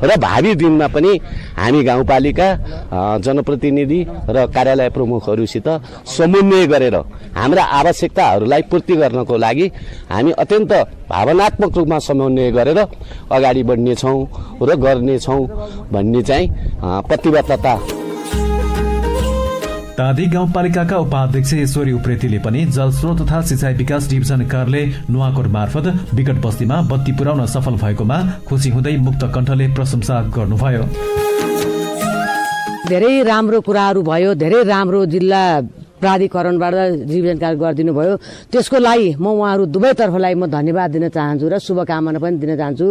D: र भावी दिनमा पनि हामी गाउँपालिका जनप्रतिनिधि र कार्यालय प्रमुखहरूसित समन्वय गरेर हाम्रा आवश्यकताहरूलाई पूर्ति गर्नको लागि हामी अत्यन्त भावनात्मक रूपमा समन्वय गरेर अगाडि बढ्नेछौँ र गर्नेछौँ भन्ने चाहिँ प्रतिबद्धता।
G: तादी गाउँपालिकाका उपाध्यक्ष ईश्वरी उप्रेतीले पनि जलस्रोत तथा सिंचाई विकास डिभिजन कार्यालय नुवाकोट मार्फत विकट बस्तीमा बत्ती पुर्याउन सफल भएकोमा खुशी हुँदै मुक्त कण्ठले प्रशंसा गर्नुभयो।
E: धेरै राम्रो कुराहरू भयो, धेरै राम्रो जिल्ला प्राधिकरणबाट डिभिजन कार्य गरिदिनु भयो, त्यसको लागि म उहाँहरू दुवैतर्फलाई म धन्यवाद दिन चाहन्छु र शुभकामना पनि दिन चाहन्छु।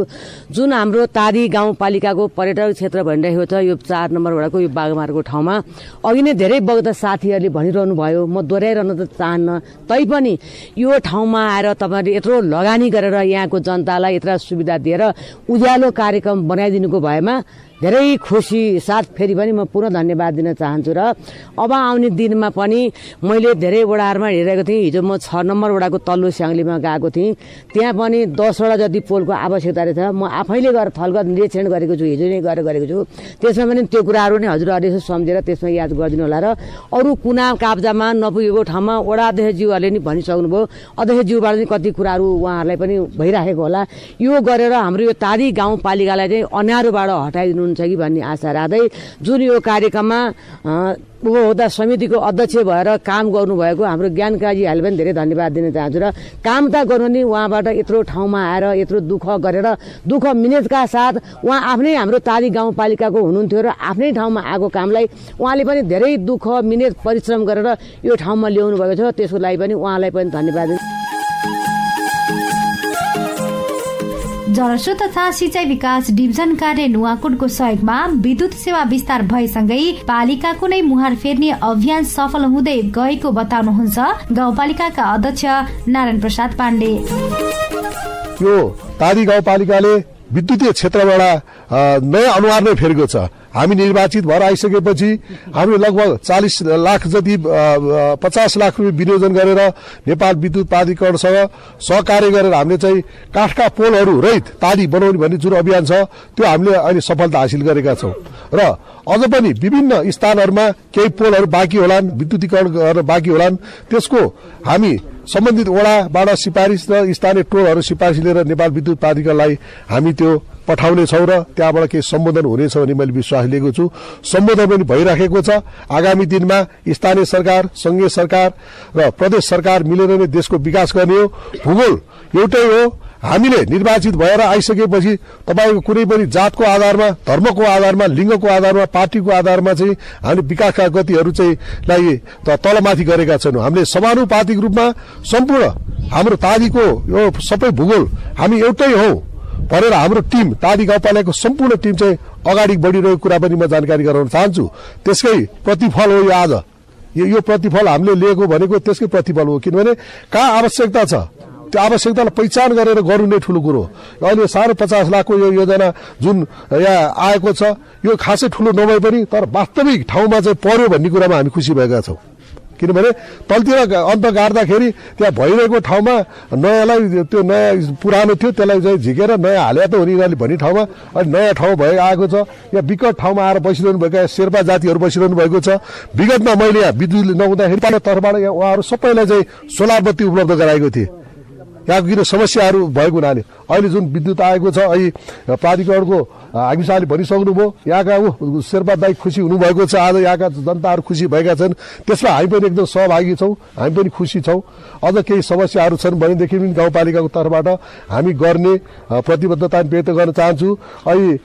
E: जुन हाम्रो तादी गाउँपालिकाको पर्यटक क्षेत्र भनिरहेको छ यो 4 नम्बर वडाको यो बागमार्गको ठाउँमा अघि नै धेरै बग्दा साथीहरूले भनिरहनु भयो, म दोहोऱ्याइरहन त चाहन्न, तैपनि यो ठाउँमा आएर तपाईँहरूले यत्रो लगानी गरेर यहाँको जनतालाई यत्र सुविधा दिएर उज्यालो कार्यक्रम बनाइदिनुको भएमा धेरै खुसी साथ फेरि पनि म पुनः धन्यवाद दिन चाहन्छु। र अब आउने दिनमा पनि मैले धेरै वडाहरूमा हेरेको थिएँ। हिजो म 6 नम्बर वडाको तल्लो स्याङ्लीमा गएको थिएँ, त्यहाँ पनि 10 वटा जति पोलको आवश्यकता रहेछ। म आफैले गएर थलगत निरीक्षण गरेको छु, हिजो नै गरेको छु। त्यसमा पनि त्यो कुराहरू नै हजुरहरूले यसो सम्झेर त्यसमा याद गरिदिनु होला। र अरू कुना काप्चामा नपुगेको ठाउँमा वडा अध्यक्षज्यूहरूले नि भनिसक्नुभयो, अध्यक्षज्यूबाट पनि कति कुराहरू उहाँहरूलाई पनि भइराखेको होला। यो गरेर हाम्रो यो तादी गाउँपालिकालाई चाहिँ अँध्यारोबाट हटाइदिनु कि भन्ने आशा राख्दै जुन यो कार्यक्रममा उपभोक्ता समितिको अध्यक्ष भएर काम गर्नुभएको हाम्रो ज्ञानकाजीहरूले पनि धेरै धन्यवाद दिन चाहन्छु। र काम त गर्नु नि उहाँबाट यत्रो ठाउँमा आएर यत्रो दुःख गरेर दुःख मिनेटका साथ उहाँ आफ्नै हाम्रो तादी गाउँपालिकाको हुनुहुन्थ्यो र आफ्नै ठाउँमा आएको कामलाई उहाँले पनि धेरै दुःख मिनेट परिश्रम गरेर यो ठाउँमा ल्याउनु भएको छ, त्यसको लागि पनि उहाँलाई पनि धन्यवाद दिन।
A: जलस्रोत तथा सिंचाई विकास डिभिजन कार्य नुवाकोटको सहयोगमा विद्युत सेवा विस्तार भएसँगै पालिकाको नै मुहार फेर्ने अभियान सफल हुँदै गएको बताउनुहुन्छ गाउँपालिकाका अध्यक्ष नारायण प्रसाद पाण्डे।
C: यो तादी गाउँपालिकाले विद्युतीय क्षेत्रबाट नयाँ अनुहार नै फेरेको छ। हामी निर्वाचित भएर आइसकेपछि हामी लगभग 40 लाख जति 50 लाख रुपियाँ विनियोजन गरेर नेपाल विद्युत प्राधिकरणसँग सहकार्य गरेर हामीले चाहिँ काठका पोलहरू रहित तादी बनाउने भन्ने जुन अभियान छ त्यो हामीले अहिले सफलता हासिल गरेका छौं। र अझ पनि विभिन्न स्थानहरूमा केही पोलहरू बाँकी होलान्, विद्युतीकरण गर्न बाँकी होलान्, त्यसको हामी सम्बन्धित वडाबाट सिफारिस र स्थानीय टोलहरू सिफारिस लिएर नेपाल विद्युत प्राधिकरणलाई हामी त्यो पठाउने छौं र त्यहाँबाट केही सम्बोधन हुनेछ भन्ने मैले विश्वास लिएको छु। सम्बोधन पनि भइराखेको छ। आगामी दिनमा स्थानीय सरकार, संघीय सरकार र प्रदेश सरकार मिलेर नै देशको विकास गर्ने हो। भूगोल एउटै हो। हामीले निर्वाचित भएर आइसकेपछि तपाईको कुनै पनि जातको आधारमा, धर्मको आधारमा, लिङ्गको आधारमा, पार्टीको आधारमा चाहिँ हामीले विकासका गतिहरू चाहिँ लाई तलमाथि गरेका छैनौं। हामीले समानुपातिक रूपमा सम्पूर्ण हाम्रो तादीको यो सबै भूगोल हामी एउटै हौ भनेर हाम्रो टिम तादी गाउँपालिकाको सम्पूर्ण टिम चाहिँ अगाडि बढिरहेको कुरा पनि म जानकारी गराउन चाहन्छु। त्यसकै प्रतिफल हो यो आज। यो प्रतिफल हामीले लिएको भनेको त्यसकै प्रतिफल हो, किनभने कहाँ आवश्यकता छ त्यो आवश्यकतालाई पहिचान गरेर गर्नु नै ठूलो कुरो। अहिले 50 लाखको यो योजना जुन यहाँ आएको छ यो खासै ठूलो नभए पनि तर वास्तविक ठाउँमा चाहिँ पर्यो भन्ने कुरामा हामी खुसी भएका छौं। किनभने तलतिर अन्त गाड्दाखेरि त्यहाँ भइरहेको ठाउँमा नयाँलाई त्यो नयाँ पुरानो थियो त्यसलाई चाहिँ झिकेर नयाँ हाले त हो नि भन्ने ठाउँमा अहिले नयाँ ठाउँ भए आएको छ। यहाँ विकट ठाउँमा आएर बसिरहनु भएका शेर्पा जातिहरू बसिरहनु भएको छ। विगतमा मैले यहाँ विद्युत नहुँदाखेरि तर्फबाट यहाँ उहाँहरू सबैलाई चाहिँ सोलर बत्ती उपलब्ध गराएको थिए। यहाँको किन समस्याहरू भएको हुनाले अहिले जुन विद्युत आएको छ अहिले प्राधिकरणको हामीसाले भनिसक्नुभयो। यहाँका शेर्पा दाइ खुसी हुनुभएको छ, आज यहाँका जनताहरू खुसी भएका छन्। त्यसमा हामी पनि एकदम सहभागी छौं, हामी पनि खुसी छौं। अझ केही समस्याहरू छन् भनेदेखि पनि गाउँपालिकाको तर्फबाट हामी गर्ने प्रतिबद्धता व्यक्त गर्न चाहन्छु। अहिले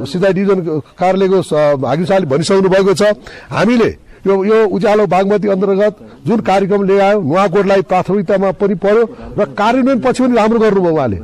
C: सिंचाई डिभिजन कार्यालयको हामीसाले भनिसक्नु भएको छ हामीले यो उज्यालो बागमती अन्तर्गत जुन कार्यक्रम ल्यायो नुवाकोटलाई प्राथमिकतामा पनि पर्यो र कार्यान्वयन पछि पनि राम्रो गर्नुभयो। उहाँले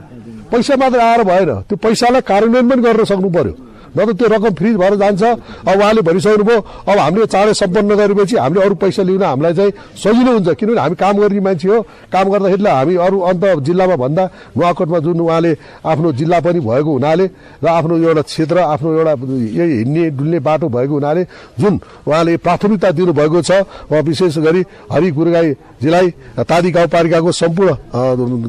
C: पैसा मात्र आएर भएन, त्यो पैसालाई कार्यान्वयन पनि गर्न सक्नु पर्यो न त त्यो रकम फ्रिज भएर जान्छ। अब उहाँले भनिसक्नुभयो अब हामीले चाँडै सम्पन्न गरेपछि हामीले अरू पैसा लिन हामीलाई चाहिँ सजिलो हुन्छ, किनभने हामी काम गर्ने मान्छे हो। काम गर्दाखेरि हामी अरू अन्त जिल्लामा भन्दा नुवाकोटमा जुन उहाँले आफ्नो जिल्ला पनि भएको हुनाले र आफ्नो एउटा क्षेत्र आफ्नो एउटा यही हिँड्ने डुल्ने बाटो भएको हुनाले जुन उहाँले प्राथमिकता दिनुभएको छ, उहाँ विशेष गरी हरि गुरुगाईजीलाई तादी गाउँपालिकाको सम्पूर्ण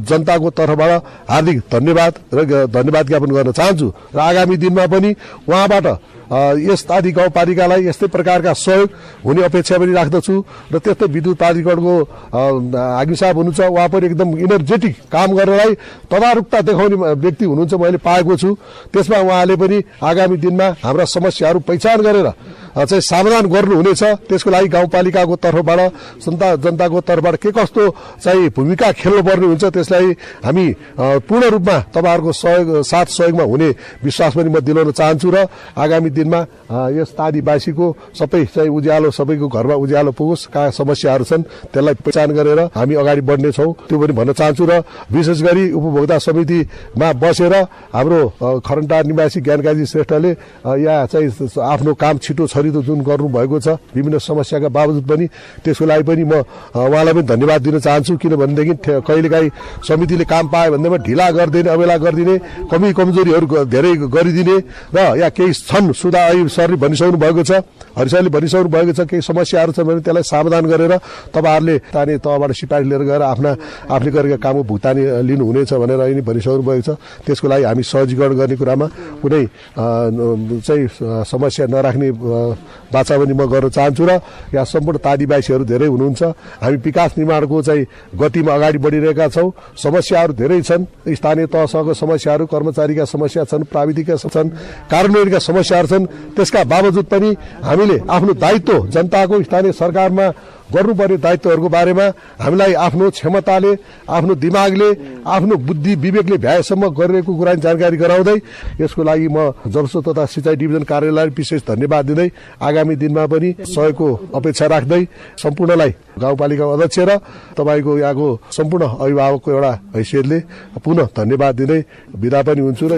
C: जनताको तर्फबाट हार्दिक धन्यवाद ज्ञापन गर्न चाहन्छु र आगामी दिनमा पनि उहाँबाट यस तादी गाउँपालिकालाई यस्तै प्रकारका सहयोग हुने अपेक्षा पनि राख्दछु र त्यस्तै विद्युत प्राधिकरणको हाकिम साहब हुनुहुन्छ, उहाँ पनि एकदम इनर्जेटिक काम गर्नलाई तदारुकता देखाउने व्यक्ति हुनुहुन्छ मैले पाएको छु। त्यसमा उहाँले पनि आगामी दिनमा हाम्रा समस्याहरू पहिचान गरेर चाहिँ समाधान गर्नुहुनेछ। त्यसको लागि गाउँपालिकाको तर्फबाट जनताको तर्फबाट के कस्तो चाहिँ भूमिका खेल्नुपर्ने हुन्छ त्यसलाई हामी पूर्ण रूपमा तपाईँहरूको साथ सहयोगमा हुने विश्वास पनि म दिलाउन चाहन्छु र आगामी दिनमा यस तादीवासीको सबै चाहिँ उज्यालो सबैको घरमा उज्यालो पुगोस्, कहाँ समस्याहरू छन् त्यसलाई पहिचान गरेर हामी अगाडि बढ्नेछौँ त्यो पनि भन्न चाहन्छु। र विशेष गरी उपभोक्ता समितिमा बसेर हाम्रो खरन्टार निवासी ज्ञानकाजी श्रेष्ठले यहाँ चाहिँ आफ्नो काम छिटो छरितो जुन गर्नुभएको छ विभिन्न समस्याका बावजुद पनि त्यसको लागि पनि म उहाँलाई पनि धन्यवाद दिन चाहन्छु। किनभनेदेखि कहिलेकाहीँ समितिले काम पायो भन्दैमा ढिला गरिदिने अबेला गरिदिने कमी कमजोरीहरू धेरै गरिदिने र यहाँ केही छन् सरले भनिसक्नु भएको छ, हरिसरले भनिसक्नु भएको छ केही समस्याहरू छन् भने त्यसलाई समाधान गरेर तपाईँहरूले स्थानीय तहबाट सिफारिस लिएर गएर आफूले गरेका कामको भुक्तानी लिनुहुनेछ भनेर यिनी भनिसक्नु भएको छ। त्यसको लागि हामी सहजीकरण गर्ने कुरामा कुनै चाहिँ समस्या नराख्ने बाचा पनि म गर्न चाहन्छु र यहाँ सम्पूर्ण तादीवासीहरू धेरै हुनुहुन्छ। हामी विकास निर्माणको चाहिँ गतिमा अगाडि बढिरहेका छौँ। समस्याहरू धेरै छन्, स्थानीय तहसँगको समस्याहरू, कर्मचारीका समस्या छन्, प्राविधिकका छन्, कार्यान्वयनका समस्याहरू छन्। त्यसका बावजुद पनि हामीले आफ्नो दायित्व जनताको स्थानीय सरकारमा गर्नुपर्ने दायित्वहरूको बारेमा हामीलाई आफ्नो क्षमताले आफ्नो दिमागले आफ्नो बुद्धि विवेकले भ्याएसम्म गरिरहेको कुरा जानकारी गराउँदै यसको लागि म जलस्रोत तथा सिँचाइ डिभिजन कार्यालयलाई विशेष धन्यवाद दिँदै आगामी दिनमा पनि सहयोगको अपेक्षा राख्दै सम्पूर्णलाई गाउँपालिका अध्यक्ष र तपाईँको यहाँको सम्पूर्ण अभिभावकको एउटा हैसियतले पुनः धन्यवाद दिँदै बिदा पनि हुन्छु। र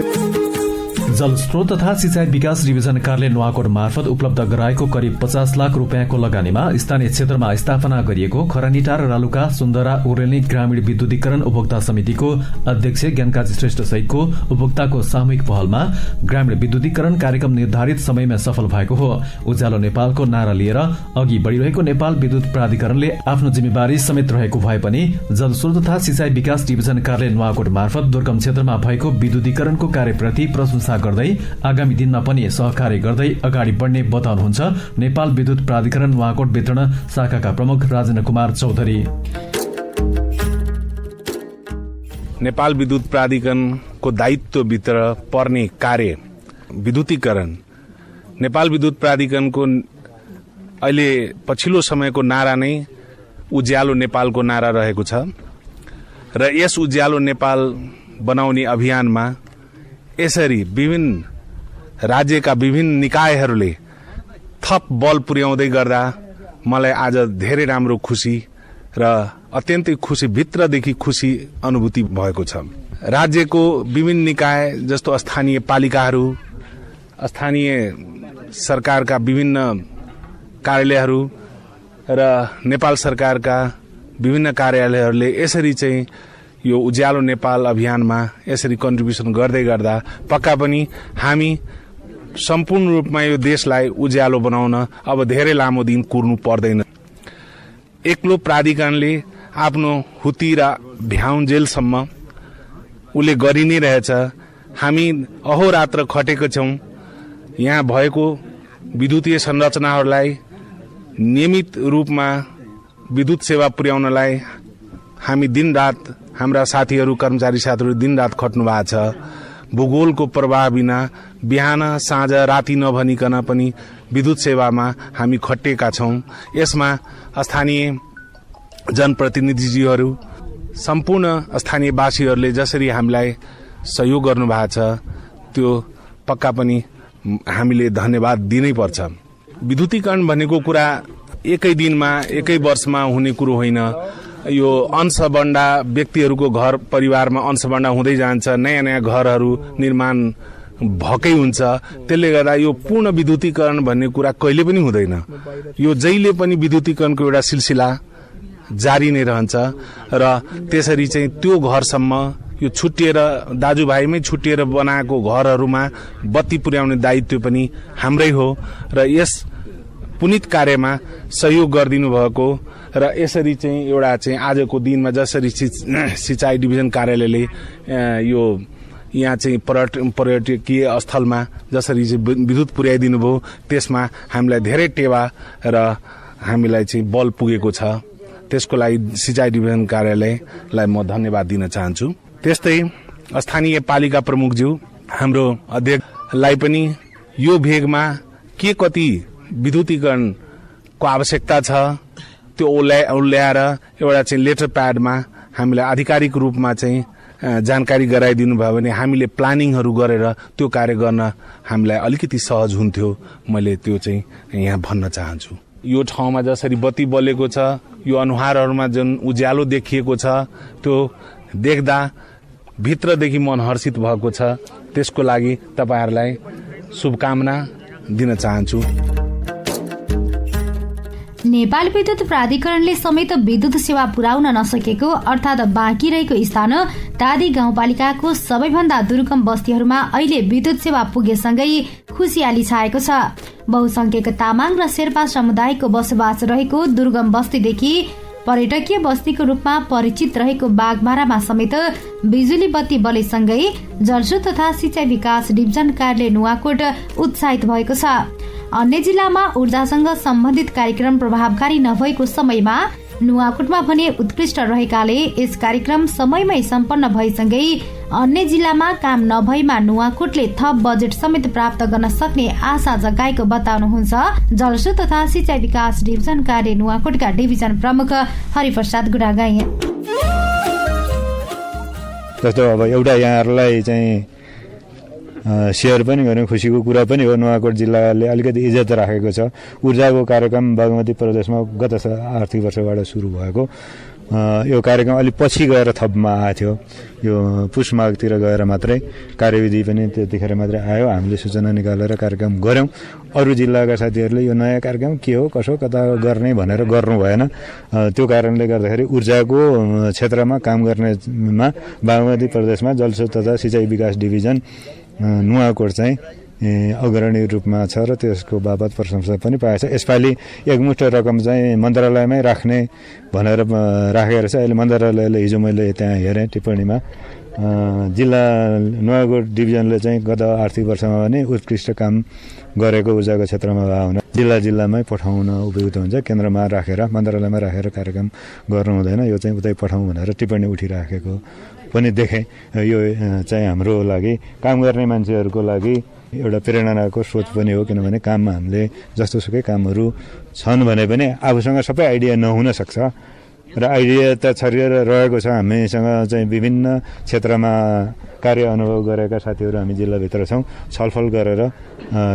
G: जलस्रोत तथा सिंचाई विकास डिभिजन कार्यालय नुवाकोट मार्फत उपलब्ध गराएको करिब 50 लाख रुपियाँको लगानीमा स्थानीय क्षेत्रमा स्थापना गरिएको खरानीटार रालुका सुन्दरा उरेल्नी ग्रामीण विद्युतीकरण उपभोक्ता समितिको अध्यक्ष ज्ञानकाजी श्रेष्ठ सहितको उपभोक्ताको सामूहिक पहलमा ग्रामीण विद्युतीकरण कार्यक्रम निर्धारित समयमा सफल भएको हो। उज्यालो नेपालको नारा लिएर अघि बढ़िरहेको नेपाल विद्युत प्राधिकरणले आफ्नो जिम्मेवारी समेत रहेको भए पनि जलस्रोत तथा सिंचाई विकास डिभिजन कार्यालय नुवाकोट मार्फत दुर्गम क्षेत्रमा भएको विद्युतीकरणको कार्यप्रति प्रशंसा गर्दै आगामी दिनमा पनि सहकार्य गर्दै अगाडि बढ्ने बताउनुहुन्छ नेपाल विद्युत प्राधिकरण नुवाकोट वितरण शाखाका प्रमुख राजेन्द्र कुमार चौधरी।
K: नेपाल विद्युत प्राधिकरणको दायित्वभित्र पर्ने कार्य विद्युतीकरण नेपाल विद्युत प्राधिकरणको अहिले पछिल्लो समयको नारा नै उज्यालो नेपालको नारा रहेको छ र यस उज्यालो नेपाल बनाउने अभियानमा यसरी विभिन्न राज्यका विभिन्न निकायहरूले थप बल पुर्याउँदै गर्दा मलाई आज धेरै राम्रो खुसी र अत्यन्तै खुसी भित्रदेखि खुसी अनुभूति भएको छ। राज्यको विभिन्न निकाय जस्तो स्थानीय पालिकाहरू, स्थानीय सरकारका विभिन्न कार्यालयहरू र नेपाल सरकारका विभिन्न कार्यालयहरूले यसरी चाहिँ यो उज्यालो नेपाल अभियानमा यसरी कन्ट्रिब्युसन गर्दै गर्दा पक्का पनि हामी सम्पूर्ण रूपमा यो देशलाई उज्यालो बनाउन अब धेरै लामो दिन कुर्नु पर्दैन। एक्लो प्राधिकरणले आफ्नो हुती र भ्याउन्जेलसम्म उसले गरि नै रहेछ। हामी अहोरात्र खटेको छौँ यहाँ भएको विद्युतीय संरचनाहरूलाई नियमित रूपमा विद्युत सेवा पुर्याउनलाई हामी दिनरात हाम्रा साथीहरू कर्मचारी साथीहरू दिनरात खट्नु भएको छ। भूगोलको प्रभाव बिना बिहान साँझ राति नभनिकन पनि विद्युत सेवामा हामी खटिएका छौँ। यसमा स्थानीय जनप्रतिनिधिज्यूहरू सम्पूर्ण स्थानीयवासीहरूले जसरी हामीलाई सहयोग गर्नुभएको छ त्यो पक्का पनि हामीले धन्यवाद दिनै पर्छ। विद्युतीकरण भनेको कुरा एकै दिनमा एकै वर्षमा हुने कुरो होइन। यो अंशबण्डा व्यक्तिहरूको घर परिवारमा अंशबण्डा हुँदै जान्छ, नयाँ नयाँ घरहरू निर्माण भएकै हुन्छ। त्यसले गर्दा यो पूर्ण विद्युतीकरण भन्ने कुरा कहिले पनि हुँदैन। यो जहिले पनि विद्युतीकरणको एउटा सिलसिला जारी नै रहन्छ र त्यसरी चाहिँ त्यो घरसम्म यो छुट्टिएर दाजुभाइमै छुट्टिएर बनाएको घरहरूमा बत्ती पुर्याउने दायित्व पनि हाम्रै हो र यस पुनित कार्यमा सहयोग गरिदिनु भएको र यसरी चाहिँ एउटा चाहिँ आजको दिनमा जसरी सिँचाइ डिभिजन कार्यालयले यो यहाँ चाहिँ पर्यटकीय स्थलमा जसरी चाहिँ विद्युत पुर्याइदिनु भयो त्यसमा हामीलाई धेरै टेवा र हामीलाई चाहिँ बल पुगेको छ। त्यसको लागि सिँचाइ डिभिजन कार्यालयलाई म धन्यवाद दिन चाहन्छु। त्यस्तै स्थानीय पालिका प्रमुखज्यू हाम्रो अध्यक्षलाई पनि यो भेगमा के कति विद्युतीकरणको आवश्यकता छ त्यो ओल्याएर एउटा चाहिँ लेटर प्याडमा हामीलाई आधिकारिक रूपमा चाहिँ जानकारी गराइदिनु भयो भने हामीले प्लानिङहरू गरेर त्यो कार्य गर्न हामीलाई अलिकति सहज हुन्थ्यो। मैले त्यो चाहिँ यहाँ भन्न चाहन्छु। यो ठाउँमा जसरी बत्ती बलेको छ, यो अनुहारहरूमा जुन उज्यालो देखिएको छ, त्यो देख्दा भित्रदेखि मन हर्षित भएको छ। त्यसको लागि तपाईहरूलाई शुभकामना दिन चाहन्छु।
A: नेपाल विद्युत प्राधिकरणले समेत विद्युत सेवा पुर्याउन नसकेको अर्थात् बाँकी रहेको स्थान टादी गाउँपालिकाको सबैभन्दा दुर्गम बस्तीहरूमा अहिले विद्युत सेवा पुगेसँगै खुशियाली छाएको छ। बहुसंख्यक तामाङ र शेर्पा समुदायको बसोबास रहेको दुर्गम बस्तीदेखि पर्यटकीय बस्तीको रूपमा परिचित रहेको बागमारामा समेत बिजुली बत्ती बलेसँगै जलस्रोत तथा सिंचाइ विकास डिभिजन कार्यालय नुवाकोट उत्साहित भएको छ। अन्य जिल्लामा ऊर्जासँग सम्बन्धित कार्यक्रम प्रभावकारी नभएको समयमा नुवाकोटमा भने उत्कृष्ट रहेकाले यस कार्यक्रम समयमै सम्पन्न भएसँगै अन्य जिल्लामा काम नभएमा नुवाकोटले थप बजेट समेत प्राप्त गर्न सक्ने आशा जगाएको बताउनुहुन्छ जलस्रोत तथा सिंचाइ विकास डिभिजन कार्य नुवाकोटका डिभिजन प्रमुख हरिप्रसाद गुडागाई।
B: जस्तो अब एउटा यहाँहरूलाई चाहिँ सेयर पनि गर्ने खुसीको कुरा पनि हो। नुवाकोट जिल्लाले अलिकति इज्जत राखेको छ। ऊर्जाको कार्यक्रम बागमती प्रदेशमा गत आर्थिक वर्षबाट सुरु भएको यो कार्यक्रम अलि पछि गएर थपमा आएको थियो। यो पुष माघतिर गएर मात्रै कार्यविधि पनि त्यतिखेर मात्रै आयो। हामीले सूचना निकालेर कार्यक्रम गऱ्यौँ। अरू जिल्लाका साथीहरूले यो नयाँ कार्यक्रम के हो कसो कता गर्ने भनेर गर्नु भएन। त्यो कारणले गर्दाखेरि ऊर्जाको क्षेत्रमा काम गर्नेमा बागमती प्रदेशमा जलस्रोत तथा सिंचाइ विकास डिभिजन नुवाकोट चाहिँ अग्रणी रूपमा छ र त्यसको बाबत प्रशंसा पनि पाएछ। यसपालि एकमुष्ट रकम चाहिँ मन्त्रालयमै राख्ने भनेर राखेर चाहिँ अहिले मन्त्रालयले हिजो मैले त्यहाँ हेरेँ टिप्पणीमा जिल्ला नुवाकोट डिभिजनले चाहिँ गत आर्थिक वर्षमा पनि उत्कृष्ट काम गरेको ऊर्जाको क्षेत्रमा हुन जिल्लामै पठाउन उपयुक्त हुन्छ। केन्द्रमा राखेर मन्त्रालयमा राखेर कार्यक्रम गर्नु हुँदैन। यो चाहिँ उतै पठाउँ भनेर टिप्पणी उठिराखेको पनि देखेँ। यो चाहिँ हाम्रो लागि काम गर्ने मान्छेहरूको लागि एउटा प्रेरणाको स्रोत पनि हो। किनभने काममा हामीले जस्तो सुकै कामहरू छन् भने पनि आफूसँग सबै आइडिया नहुन सक्छ र आइडिया त छरिएर रहेको छ। हामीसँग चाहिँ विभिन्न क्षेत्रमा कार्य अनुभव गरेका साथीहरू हामी जिल्लाभित्र छौँ। छलफल गरेर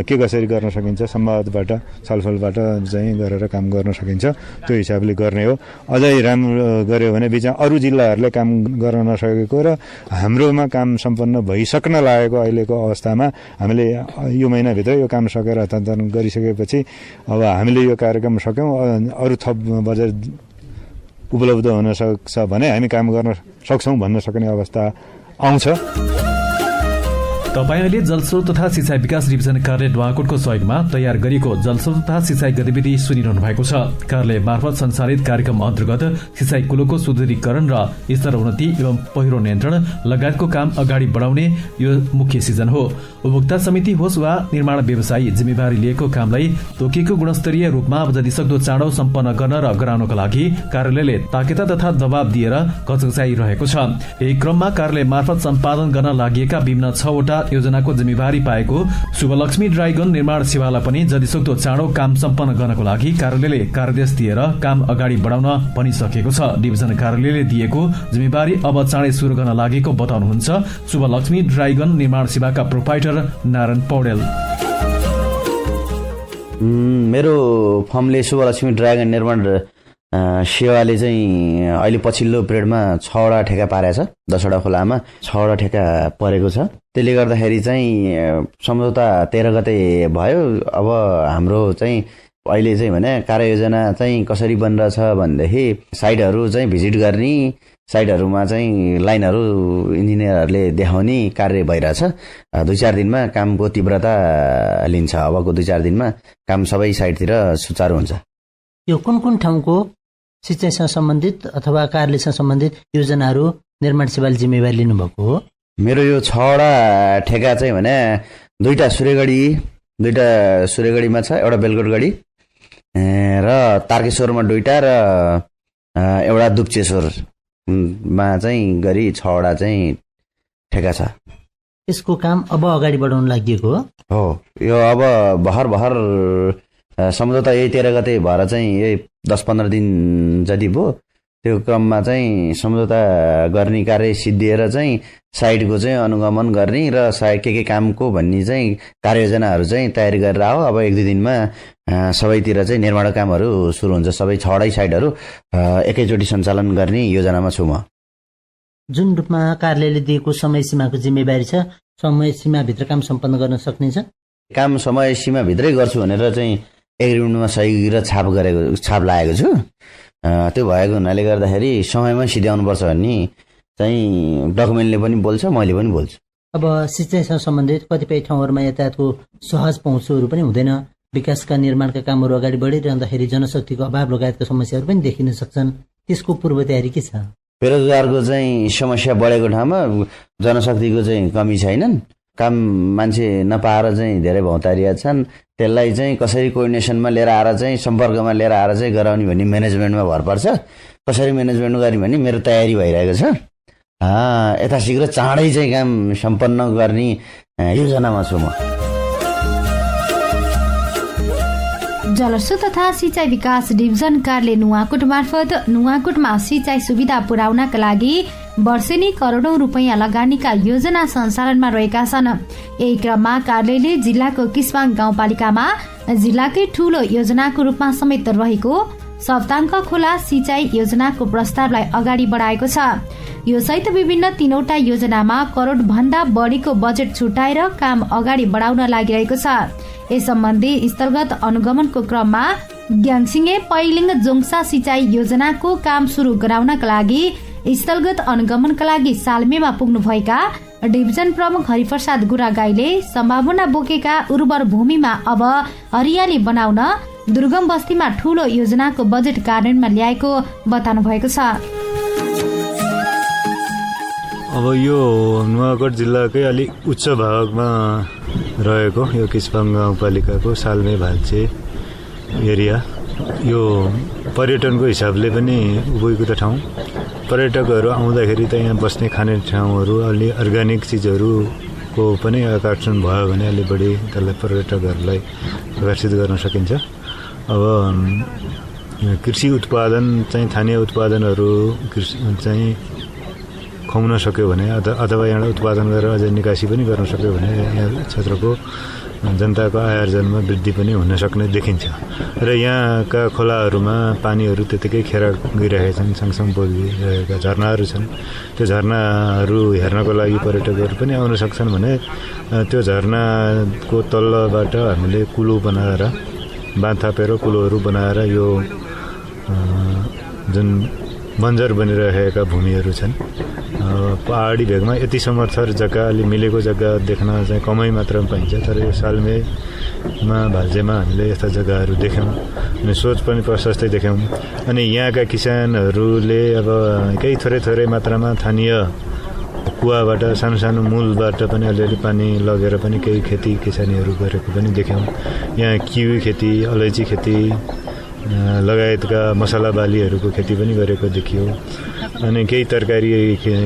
B: के कसरी गर्न सकिन्छ संवादबाट छलफलबाट चाहिँ गरेर काम गर्न सकिन्छ। त्यो हिसाबले गर्ने हो। अझै राम्रो गऱ्यो भने बिचमा अरू जिल्लाहरूले काम गर्न नसकेको र हाम्रोमा काम सम्पन्न भइसक्न लागेको अहिलेको अवस्थामा हामीले यो महिनाभित्र यो काम सकेर हस्तान्तरण गरिसकेपछि अब हामीले यो कार्यक्रम सक्यौँ अरू थप बजेट उपलब्ध हुन सक्छ भने हामी काम गर्न सक्छौँ भन्न सक्ने अवस्था आउँछ।
G: तपाईले जलस्रोत तथा सिंचाइ विकास डिभिजन कार्यालय नुवाकोटको सहयोगमा तयार गरिएको जलस्रोत तथा सिंचाइ गतिविधि सुनिरहनु भएको छ। कार्यालय मार्फत सञ्चालित कार्यक्रम अन्तर्गत सिंचाइ कुलोको सुदृढीकरण र स्तर उन्नति एवं पहिरो नियन्त्रण लगायतको काम अगाडि बढाउने यो मुख्य सिजन हो। उपभोक्ता समिति होस् वा निर्माण व्यवसायी जिम्मेवारी लिएको कामलाई तोकिएको गुणस्तरीय रूपमा जतिसक्दो चाँडो सम्पन्न गर्न र गराउनका लागि कार्यालयले ताकेता तथा दबाव दिएर कचकचाइरहेको छ। यही क्रममा कार्यालय मार्फत सम्पादन गर्न लागि विभिन्न 6 वटा योजनाको जिम्मेवारी पाएको शुभलक्ष्मी ड्राइगन निर्माण सेवालाई पनि जतिसक्दो चाँडो काम सम्पन्न गर्नको लागि कार्यालयले कार्यदेश दिएर काम अगाडि बढाउन भनिसकेको छ। डिभिजन कार्यालयले दिएको जिम्मेवारी अब चाँडै सुरु गर्न लागेको बताउनुहुन्छ शुभलक्ष्मी ड्राइगन निर्माण सेवाका प्रोपाइटर नारायण पौडेल।
H: मेरो फर्मले शुभलक्ष्मी ड्राइगन निर्माण सेवाले चाहिँ अहिले पछिल्लो पिरियडमा 6वटा ठेका पारेको छ। 10वटा खोलामा 6वटा ठेका परेको छ। त्यसले गर्दाखेरि चाहिँ सम्झौता 13 गते भयो। अब हाम्रो चाहिँ अहिले चाहिँ भने कार्ययोजना चाहिँ कसरी बनिरहेछ भनेदेखि साइटहरू चाहिँ भिजिट गर्ने, साइटहरूमा चाहिँ लाइनहरू इन्जिनियरहरूले देखाउने कार्य भइरहेछ। 2-4 दिनमा कामको तीव्रता लिन्छ। अबको 2-4 दिनमा काम सबै साइटतिर सुचारू हुन्छ।
L: यो कुन ठाउँको सिँचाइसँग सम्बन्धित अथवा कार्यालयसँग सम्बन्धित योजनाहरू निर्माण सेवाले जिम्मेवारी लिनुभएको हो? मेरो
H: यो 6वटा ठेका चाहिँ भने 2टा सूर्यगढीमा छ, एउटा बेलकोटगढी र तारकेश्वरमा 2टा र एउटा दुप्चेश्वरमा चाहिँ गरी 6वटा चाहिँ ठेका छ।
L: यसको काम अब अगाडि बढाउन लागि हो।
H: यो अब भर्खर सम्झौता यही 13 गते भएर चाहिँ यही 10-15 दिन जति भयो। त्यो क्रममा चाहिँ सम्झौता गर्ने कार्य सिद्धिएर चाहिँ साइटको चाहिँ अनुगमन गर्ने र साइट के कामको भन्ने चाहिँ कार्ययोजनाहरू चाहिँ तयारी गरेर आयो। अब 1-2 दिनमा सबैतिर चाहिँ निर्माण कामहरू सुरु हुन्छ। सबै 6वटै साइटहरू एकैचोटि सञ्चालन गर्ने योजनामा छु म।
L: जुन रूपमा कार्यालयले दिएको समय सीमाको जिम्मेवारी छ, समय सीमाभित्र काम सम्पन्न गर्न सकिन्छ?
H: काम समय सीमाभित्रै गर्छु भनेर चाहिँ एग्रिमेन्टमा सही र छाप लागेको छु। त्यो भएको हुनाले गर्दाखेरि समयमा सिध्याउनुपर्छ भन्ने चाहिँ डकुमेन्टले पनि बोल्छ, मैले पनि बोल्छु।
L: अब सिँचाइसँग सम्बन्धित कतिपय ठाउँहरूमा यातायातको सहज पहुँचहरू पनि हुँदैन। विकासका निर्माणका कामहरू अगाडि बढिरहँदाखेरि जनशक्तिको अभाव लगायतका समस्याहरू पनि देखिन सक्छन्। त्यसको पूर्व तयारी के छ?
H: बेरोजगारको चाहिँ समस्या बढेको ठाउँमा जनशक्तिको चाहिँ कमी छैनन्। काम मान्छे नपाएर चाहिँ धेरै भौतारिया छन्। त्यसलाई चाहिँ कसरी कोअर्डिनेसनमा लिएर आएर चाहिँ सम्पर्कमा लिएर आएर चाहिँ गराउने भन्ने म्यानेजमेन्टमा भर पर्छ। कसरी म्यानेजमेन्ट गर्ने भन्ने मेरो तयारी भइरहेको छ। यथाशीघ्र चाँडै चाहिँ काम सम्पन्न गर्ने योजनामा छु म।
A: जलस्रोत तथा सिंचाई विकास डिभिजन कार्यालय नुवाकोट मार्फत नुवाकोटमा सिंचाई सुविधा पुर्याउनका लागि वर्षेनी करोडौं रुपैयाँ लगानीका योजना सञ्चालनमा रहेका छन्। यही क्रममा कार्यालयले जिल्लाको किस्वाङ गाउँपालिकामा जिल्लाकै ठूलो योजनाको रूपमा समेत रहेको सप्ताङ्क खोला सिंचाई योजनाको प्रस्तावलाई अगाडि बढाएको छ। यो सहित विभिन्न 3वटा योजनामा करोड भन्दा बढीको बजेट छुट्याएर काम अगाडि बढाउन लागिरहेको छ। यस सम्बन्धी स्थलगत अनुगमनको क्रममा ग्याङसिङे पैलिङ जोङसा सिंचाई योजनाको काम सुरु गराउनका लागि स्थलगत अनुगमनका लागि सालमेमा पुग्नुभएका डिभिजन प्रमुख हरिप्रसाद गुरागाईले सम्भावना बोकेका उर्वर भूमिमा अब हरियाली बनाउन दुर्गम बस्तीमा ठूलो योजनाको बजेट कार्यान्वयनमा ल्याएको बताउनु भएको छ।
B: अब यो नुवाकोट जिल्लाकै अलिक उच्च भागमा रहेको यो किस्वाङ गाउँपालिकाको सालमे भाल्चे एरिया, यो पर्यटनको हिसाबले पनि उपयुक्त ठाउँ। पर्यटकहरू आउँदाखेरि त यहाँ बस्ने खाने ठाउँहरू अलि अर्ग्यानिक चिजहरूको पनि आकर्षण भयो भने अलि बढी त्यसलाई पर्यटकहरूलाई आकर्षित गर्न सकिन्छ। अब कृषि उत्पादन चाहिँ स्थानीय उत्पादनहरू चाहिँ खुवाउन सक्यो भने अथवा यहाँ उत्पादन गरेर अझै निकासी पनि गर्न सक्यो भने यहाँ क्षेत्रको जनताको आय आर्जनमा वृद्धि पनि हुन सक्ने देखिन्छ। र यहाँका खोलाहरूमा पानीहरू त्यतिकै खेर गइरहेका छन्, सँगसँगै बगिरहेका झरनाहरू छन्। त्यो झरनाहरू हेर्नको लागि पर्यटकहरू पनि आउन सक्छन् भने त्यो झरनाको तल्लोबाट हामीले कुलो बनाएर बाँध थापेर कुलोहरू बनाएर यो जुन बन्जर बनिरहेका भूमिहरू छन्, पहाडी भेगमा यति समर्थर जग्गा अलि मिलेको जग्गा देख्न चाहिँ कमै मात्रामा पाइन्छ। तर यो सालमेमा भाल्चेमा हामीले यस्ता जग्गाहरू देख्यौँ अनि सोच पनि प्रशस्तै देख्यौँ। अनि यहाँका किसानहरूले अब केही थोरै मात्रामा स्थानीय कुवाबाट सानो सानो मूलबाट पनि अलिअलि पानी लगेर पनि केही खेती किसानीहरू गरेको पनि देख्यौँ। यहाँ किवी खेती, अलैँची खेती लगायतका मसला बालीहरूको खेती पनि गरेको देखियो। अनि केही तरकारी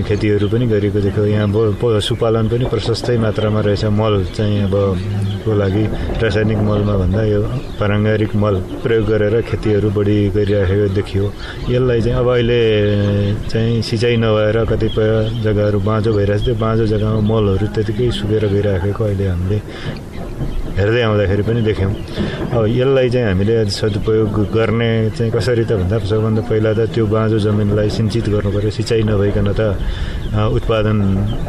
B: खेतीहरू पनि गरेको देखियो। यहाँ पशुपालन पनि प्रशस्तै मात्रामा रहेछ। मल चाहिँ अब को लागि रासायनिक मलमा भन्दा यो पारम्परिक मल प्रयोग गरेर खेतीहरू बढी गरिरहेको देखियो। यसलाई चाहिँ अब अहिले चाहिँ सिँचाइ नभएर कतिपय जग्गाहरू बाँझो भइरहेछ। त्यो बाँझो जग्गामा मलहरू त्यतिकै सुकेर गइरहेको अहिले हामीले हेर्दै आउँदाखेरि पनि देख्यौँ। अब यसलाई चाहिँ हामीले सदुपयोग गर्ने चाहिँ कसरी त भन्दा सबभन्दा पहिला त त्यो बाँझो जमिनलाई सिंचित गर्नु पर्यो। सिँचाइ नभइकन त उत्पादन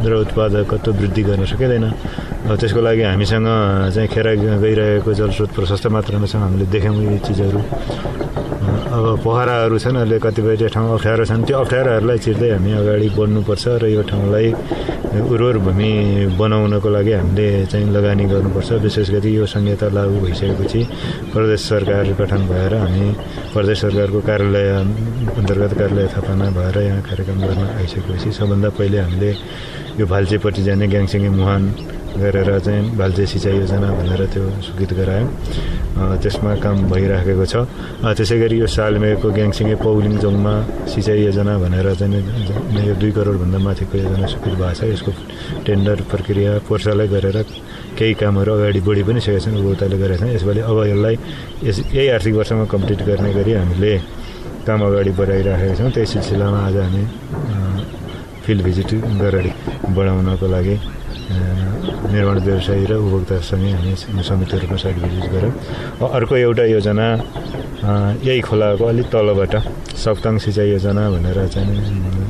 B: र उत्पादकत्व वृद्धि गर्न सकिँदैन। त्यसको लागि हामीसँग चाहिँ खेर गइरहेको जलस्रोत प्रशस्त मात्रामा छ, हामीले देख्यौँ यी चिजहरू। अब पोखराहरू छन्, अहिले कतिपय ठाउँ अप्ठ्यारो छन्, त्यो अप्ठ्यारोहरूलाई चिर्दै हामी अगाडि बढ्नुपर्छ र यो ठाउँलाई उर्वर भूमि बनाउनको लागि हामीले चाहिँ लगानी गर्नुपर्छ। विशेष गरी यो संहिता लागू भइसकेपछि प्रदेश सरकार गठन भएर हामी प्रदेश सरकारको कार्यालय अन्तर्गत कार्यालय स्थापना भएर यहाँ कार्यक्रम गर्न आइसकेपछि सबभन्दा पहिले हामीले यो भाल्चेपट्टि जाने ग्याङसिङे मुहान गरेर चाहिँ भाल्चे सिँचाइ योजना भनेर त्यो स्वीकृत गरायौँ। त्यसमा काम भइराखेको छ। त्यसै गरी यो सालमेको ग्याङसिङे पौलिङजोङमा सिँचाइ योजना भनेर चाहिँ यो 2 करोडभन्दा माथिको योजना स्वीकृत भएको छ। यसको टेन्डर प्रक्रिया पोर्सालाई गरेर केही कामहरू अगाडि बढी पनि सकेका छन्, उपभोक्ताले गरेका छन्। यसपालि अब यसलाई यही आर्थिक वर्षमा कम्प्लिट गर्ने गरी हामीले काम अगाडि बढाइराखेका छौँ। त्यही सिलसिलामा आज हामी फिल्ड भिजिट अगाडि बढाउनको लागि निर्माण व्यवसायी र उपभोक्तासँगै हामी संयुक्त रूपमा साइट भिजिट गऱ्यौँ। अर्को एउटा योजना यही खोलाको अलिक तलबाट सप्तङ सिँचाइ योजना भनेर चाहिँ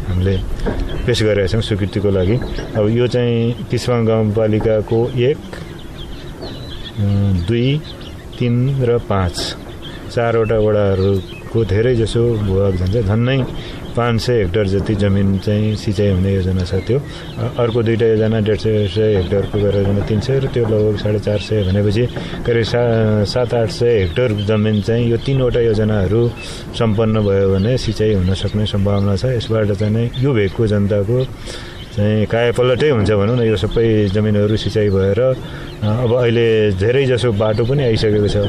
B: हामीले पेस गरेका छौँ स्वीकृतिको लागि। अब यो चाहिँ किस्वाङ गाउँपालिकाको 1, 2, 3 र 5 4वटा वडाहरूको धेरै जसो भूभाग जान्छ। झन्नै 500 हेक्टर जति जमिन चाहिँ सिँचाइ हुने योजना छ। त्यो अर्को 2टा योजना 150 हेक्टरको गरेर 300 र त्यो लगभग 450 भनेपछि करिब 700-800 हेक्टर जमिन चाहिँ यो 3वटा योजनाहरू सम्पन्न भयो भने सिँचाइ हुन सक्ने सम्भावना छ। यसबाट चाहिँ यो भेगको जनताको चाहिँ कायापलटै हुन्छ भनौँ न। यो सबै जमिनहरू सिँचाइ भएर अब अहिले धेरै जसो बाटो पनि आइसकेको छ।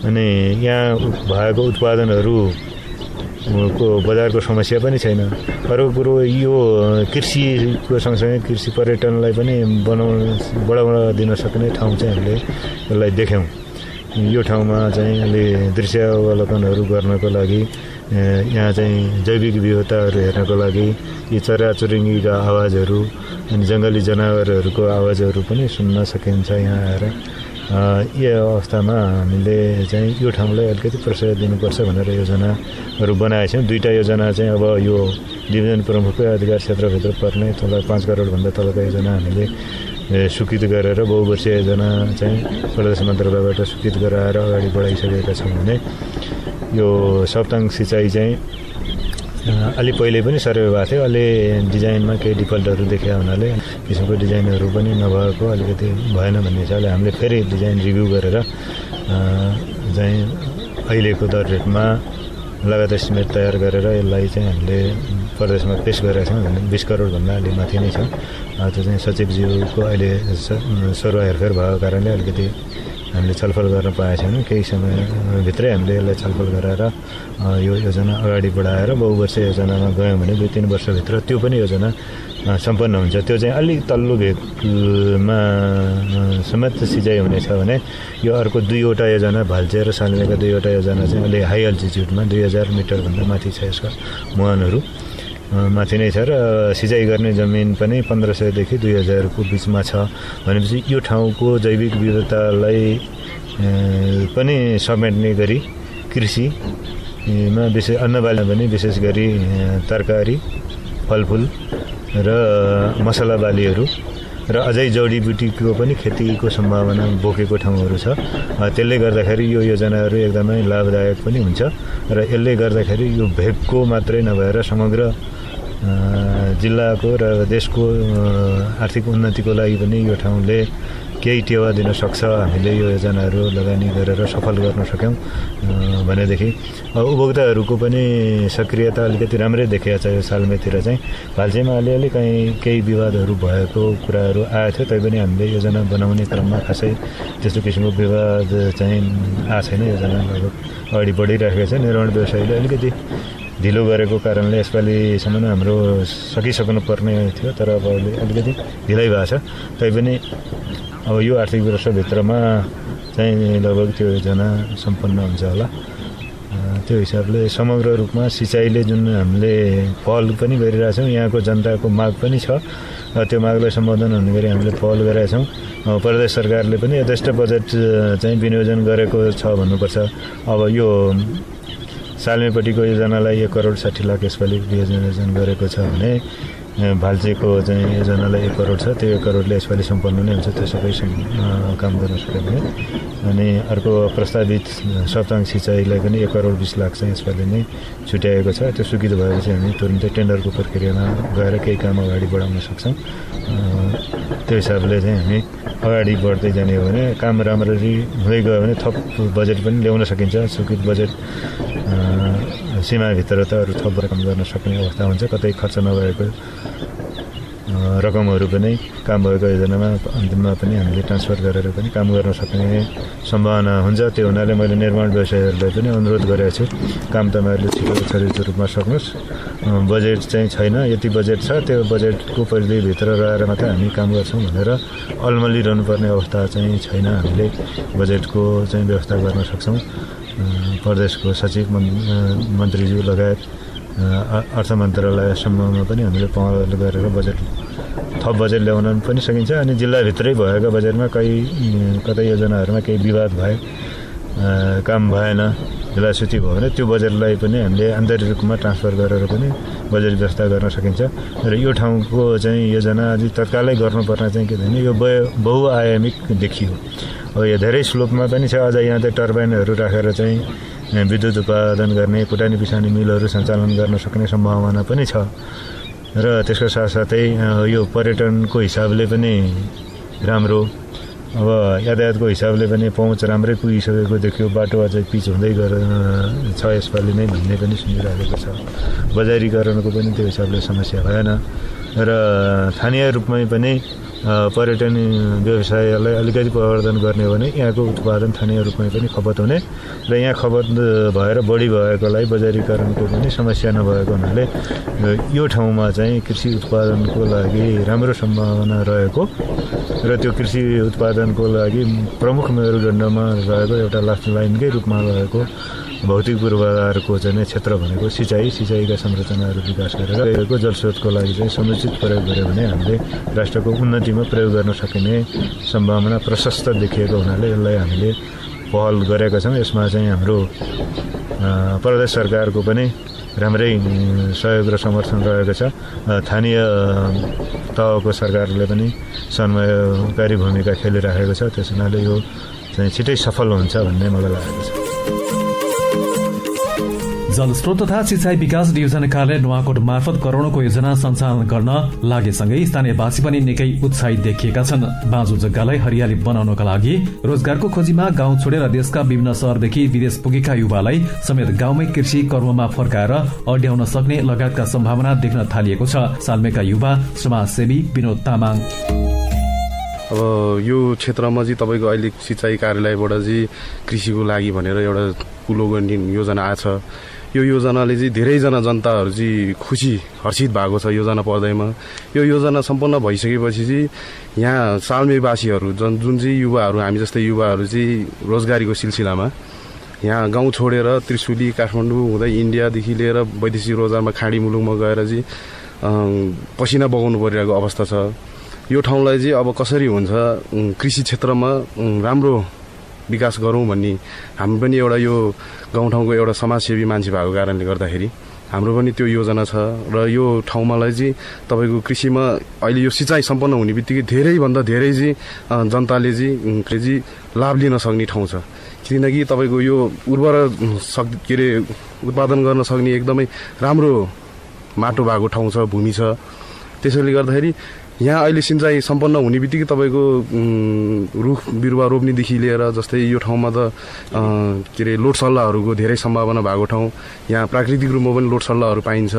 B: अनि यहाँ भएको उत्पादनहरू को बजारको समस्या पनि छैन। अर्को कुरो यो कृषिको सँगसँगै कृषि पर्यटनलाई पनि बढाउन दिन सक्ने ठाउँ चाहिँ हामीले यसलाई देख्यौँ। यो ठाउँमा चाहिँ अहिले दृश्यावलोकनहरू गर्नको लागि यहाँ चाहिँ जैविक विविधताहरू हेर्नको लागि यी चराचुरुङ्गीका आवाजहरू अनि जङ्गली जनावरहरूको आवाजहरू पनि सुन्न सकिन्छ यहाँ आएर। यो अवस्थामा हामीले चाहिँ यो ठाउँलाई अलिकति प्रशय दिनुपर्छ भनेर योजनाहरू बनाएका छौँ। 2टा योजना चाहिँ अब यो डिभिजन प्रमुखकै अधिकार क्षेत्रभित्र पर्ने तल 5 करोडभन्दा तलका योजना हामीले स्वीकृत गरेर बहुवर्षीय योजना चाहिँ प्रदेश मन्त्रालयबाट स्वीकृत गराएर अगाडि बढाइसकेका छौँ भने यो सप्तङ सिँचाइ चाहिँ अलि पहिले पनि सर्वे भएको थियो। अलि डिजाइनमा केही डिफल्टहरू देखिया हुनाले किसिमको डिजाइनहरू पनि नभएको अलिकति भएन भन्ने हिसाबले हामीले फेरि डिजाइन रिभ्यू गरेर चाहिँ अहिलेको दर रेटमा लागत एस्टिमेट तयार गरेर यसलाई चाहिँ हामीले प्रदेशमा पेस गरेका छौँ। 20 करोडभन्दा अलि माथि नै छ। त्यो चाहिँ सचिवज्यूको अहिले सरुवा हेरफेर भएको कारणले अलिकति हामीले छलफल गर्न पाएका छैनौँ। केही समयभित्रै हामीले यसलाई छलफल गराएर यो योजना अगाडि बढाएर बहुवर्षीय योजनामा गयौँ भने 2-3 वर्षभित्र त्यो पनि योजना सम्पन्न हुन्छ। त्यो चाहिँ अलिक तल्लो भेगमा समेत सिँचाइ हुनेछ भने यो अर्को 2वटा योजना भाल्चे र सालमेका 2वटा योजना चाहिँ अलि हाई अल्टिच्युडमा 2000 मिटरभन्दा माथि छ। यसका मुहानहरू माथि नै छ र सिँचाइ गर्ने जमिन पनि 1500 देखि 2000 को बिचमा छ भनेपछि यो ठाउँको जैविक विविधतालाई पनि समेट्ने गरी कृषिमा विशेष अन्नबाली पनि विशेष गरी तरकारी फलफुल र मसला बालीहरू र अझै जडीबुटीको पनि खेतीको सम्भावना बोकेको ठाउँहरू छ। त्यसले गर्दाखेरि यो योजनाहरू एकदमै लाभदायक पनि हुन्छ र यसले गर्दाखेरि यो भेगको मात्रै नभएर समग्र जिल्लाको र देशको आर्थिक उन्नतिको लागि पनि यो ठाउँले केही टेवा दिन सक्छ। हामीले यो योजनाहरू लगानी गरेर सफल गर्न सक्यौँ भनेदेखि उपभोक्ताहरूको पनि सक्रियता अलिकति राम्रै देखिएको छ। यो सालमेतिर चाहिँ भाल्चेमा अलिअलि केही विवादहरू भएको कुराहरू आएको थियो, तैपनि हामीले योजना बनाउने क्रममा खासै त्यस्तो किसिमको विवाद चाहिँ आएको छैन। योजना लगभग अगाडि बढिरहेको छ। निर्माण व्यवसायीले अलिकति ढिलो गरेको कारणले यसपालिसम्म हाम्रो सकिसक्नु पर्ने थियो, तर अब अलिकति ढिलै भएको छ। तैपनि अब यो आर्थिक वर्षभित्रमा चाहिँ लगभग त्यो योजना सम्पन्न हुन्छ होला। त्यो हिसाबले समग्र रूपमा सिँचाइले जुन हामीले पहल पनि गरिरहेछौँ, यहाँको जनताको माग पनि छ, त्यो मागलाई सम्बोधन हुने गरी हामीले पहल गरेका छौँ। प्रदेश सरकारले पनि यथेष्ट बजेट चाहिँ विनियोजन गरेको छ भन्नुपर्छ। अब यो सालमेपट्टिको योजनालाई 1 करोड 60 लाख यसपालि विनियोजन गरेको छ भने भाल्चेको चाहिँ योजनालाई 1 करोड छ, त्यो 1 करोडले यसपालि सम्पन्न नै हुन्छ, त्यो सबै काम गर्न सकिने। अनि अर्को प्रस्तावित सप्ताङ सिँचाइलाई पनि 1 करोड 20 लाख चाहिँ यसपालि नै छुट्याएको छ। त्यो स्वीकृत भएपछि हामी तुरुन्तै टेन्डरको प्रक्रियामा गएर केही काम अगाडि बढाउन सक्छौँ। त्यो हिसाबले चाहिँ हामी अगाडि बढ्दै जाने हो भने काम राम्ररी हुँदै गयो भने थप बजेट पनि ल्याउन सकिन्छ। स्वीकृत बजेट सीमाभित्र त अरू थप रकम गर्न सक्ने अवस्था हुन्छ। कतै खर्च नभएको रकमहरू पनि काम भएको योजनामा अन्तिममा पनि हामीले ट्रान्सफर गरेर पनि काम गर्न सक्ने सम्भावना हुन्छ। त्यो हुनाले मैले निर्माण व्यवसायीहरूलाई पनि अनुरोध गरेको छु, काम तपाईँहरूले छिटो रूपमा सक्नुहोस्। बजेट चाहिँ छैन, यति बजेट छ, त्यो बजेटको परिधिभित्र रहेर मात्रै हामी काम गर्छौँ भनेर अलमलिरहनु पर्ने अवस्था चाहिँ छैन। हामीले बजेटको चाहिँ व्यवस्था गर्न सक्छौँ। प्रदेशको सचिव मन्त्रीज्यू लगायत अर्थ मन्त्रालयसम्ममा पनि हामीले पहल गरेर थप बजेट ल्याउन पनि सकिन्छ। अनि जिल्लाभित्रै भएका बजेटमा कतै योजनाहरूमा केही विवाद भए, काम भएन, जिल्लासूची भयो भने त्यो बजेटलाई पनि हामीले आन्तरिक रूपमा ट्रान्सफर गरेर पनि बजेट व्यवस्था गर्न सकिन्छ। र यो ठाउँको चाहिँ योजना अझै तत्कालै गर्नुपर्ने चाहिँ के भने यो बहुआयामिक देखियो। अब यो धेरै स्लोपमा पनि छ। अझ यहाँ चाहिँ टर्बाइनहरू राखेर चाहिँ विद्युत उत्पादन गर्ने, कुटानी पिसानी मिलहरू सञ्चालन गर्न सक्ने सम्भावना पनि छ। र त्यसको साथसाथै यो पर्यटनको हिसाबले पनि राम्रो, अब यातायातको हिसाबले पनि पहुँच राम्रै पुगिसकेको देखियो। बाटो अझै पिच हुँदै गएर छ यसपालि नै भन्ने पनि सुनिरहेको छ। बजारीकरणको पनि त्यो हिसाबले समस्या भएन। र स्थानीय रूपमै पनि पर्यटन व्यवसायलाई अलिकति प्रवर्धन गर्ने हो भने यहाँको उत्पादन स्थानीय रूपमै पनि खपत हुने र यहाँ खपत भएर बढी भएकोलाई बजारीकरणको पनि समस्या नभएको हुनाले यो ठाउँमा चाहिँ कृषि उत्पादनको लागि राम्रो सम्भावना रहेको र त्यो कृषि उत्पादनको लागि प्रमुख मेरुदण्डमा रहेको एउटा लास्ट लाइनकै रूपमा रहेको भौतिक पूर्वाधारको चाहिँ क्षेत्र भनेको सिँचाइका संरचनाहरू विकास गरेर जलस्रोतको लागि चाहिँ समुचित प्रयोग गर्यो भने हामीले राष्ट्रको उन्नतिमा प्रयोग गर्न सकिने सम्भावना प्रशस्त देखिएको हुनाले यसलाई हामीले पहल गरेका छौँ। यसमा चाहिँ हाम्रो प्रदेश सरकारको पनि राम्रै सहयोग र समर्थन रहेको छ। स्थानीय तहको सरकारले पनि समन्वयकारी भूमिका खेलिरहेको छ। त्यस हुनाले यो चाहिँ छिटै सफल हुन्छ भन्ने मलाई लागेको छ।
G: जलस्रोत तथा सिंचाई विकास डिभिजन कार्यालय नुवाकोट मार्फत करोडौंको योजना सञ्चालन गर्न लागेसँगै स्थानीयवासी पनि निकै उत्साहित देखिएका छन्। बाँझो जग्गालाई हरियाली बनाउनका लागि रोजगारको खोजीमा गाउँ छोडेर देशका विभिन्न शहरदेखि विदेश पुगेका युवालाई समेत गाउँमै कृषि कर्ममा फर्काएर अड्याउन सक्ने लगायतका सम्भावना देख्न थालिएको छ। सालमेका युवा समाजसेवी विनोद तामाङ।
F: अब यो क्षेत्रमा चाहिँ तपाईँको अहिले सिँचाइ कार्यालयबाट चाहिँ कृषिको लागि भनेर एउटा कुलो गर्ने योजना आएको छ। यो योजनाले चाहिँ धेरैजना जनताहरू चाहिँ हर्षित भएको छ योजना पर्दैमा। यो योजना सम्पन्न भइसकेपछि चाहिँ यहाँ सालमेवासीहरू जुन चाहिँ युवाहरू हामी जस्तै युवाहरू चाहिँ रोजगारीको सिलसिलामा यहाँ गाउँ छोडेर त्रिशुली काठमाडौँ हुँदै इन्डियादेखि लिएर वैदेशिक रोजगारमा खाडी मुलुकमा गएर चाहिँ पसिना बगाउनु परिरहेको अवस्था छ। यो ठाउँलाई चाहिँ अब कसरी हुन्छ कृषि क्षेत्रमा राम्रो विकास गरौँ भन्ने हामी पनि एउटा यो गाउँठाउँको एउटा समाजसेवी मान्छे भएको कारणले गर्दाखेरि हाम्रो पनि त्यो योजना छ। र यो ठाउँमालाई चाहिँ तपाईँको कृषिमा अहिले यो सिँचाइ सम्पन्न हुने बित्तिकै धेरैभन्दा धेरै चाहिँ जनताले चाहिँ लाभ लिन सक्ने ठाउँ छ। किनकि तपाईँको यो उर्वर उत्पादन गर्न सक्ने एकदमै राम्रो माटो भएको ठाउँ छ, भूमि छ। त्यसैले गर्दाखेरि यहाँ अहिले सिँचाइ सम्पन्न हुने बित्तिकै तपाईँको रुख बिरुवा रोप्नेदेखि लिएर जस्तै यो ठाउँमा त लोड सल्लाहहरूको धेरै सम्भावना भएको ठाउँ। यहाँ प्राकृतिक रूपमा पनि लोड सल्लाहहरू पाइन्छ।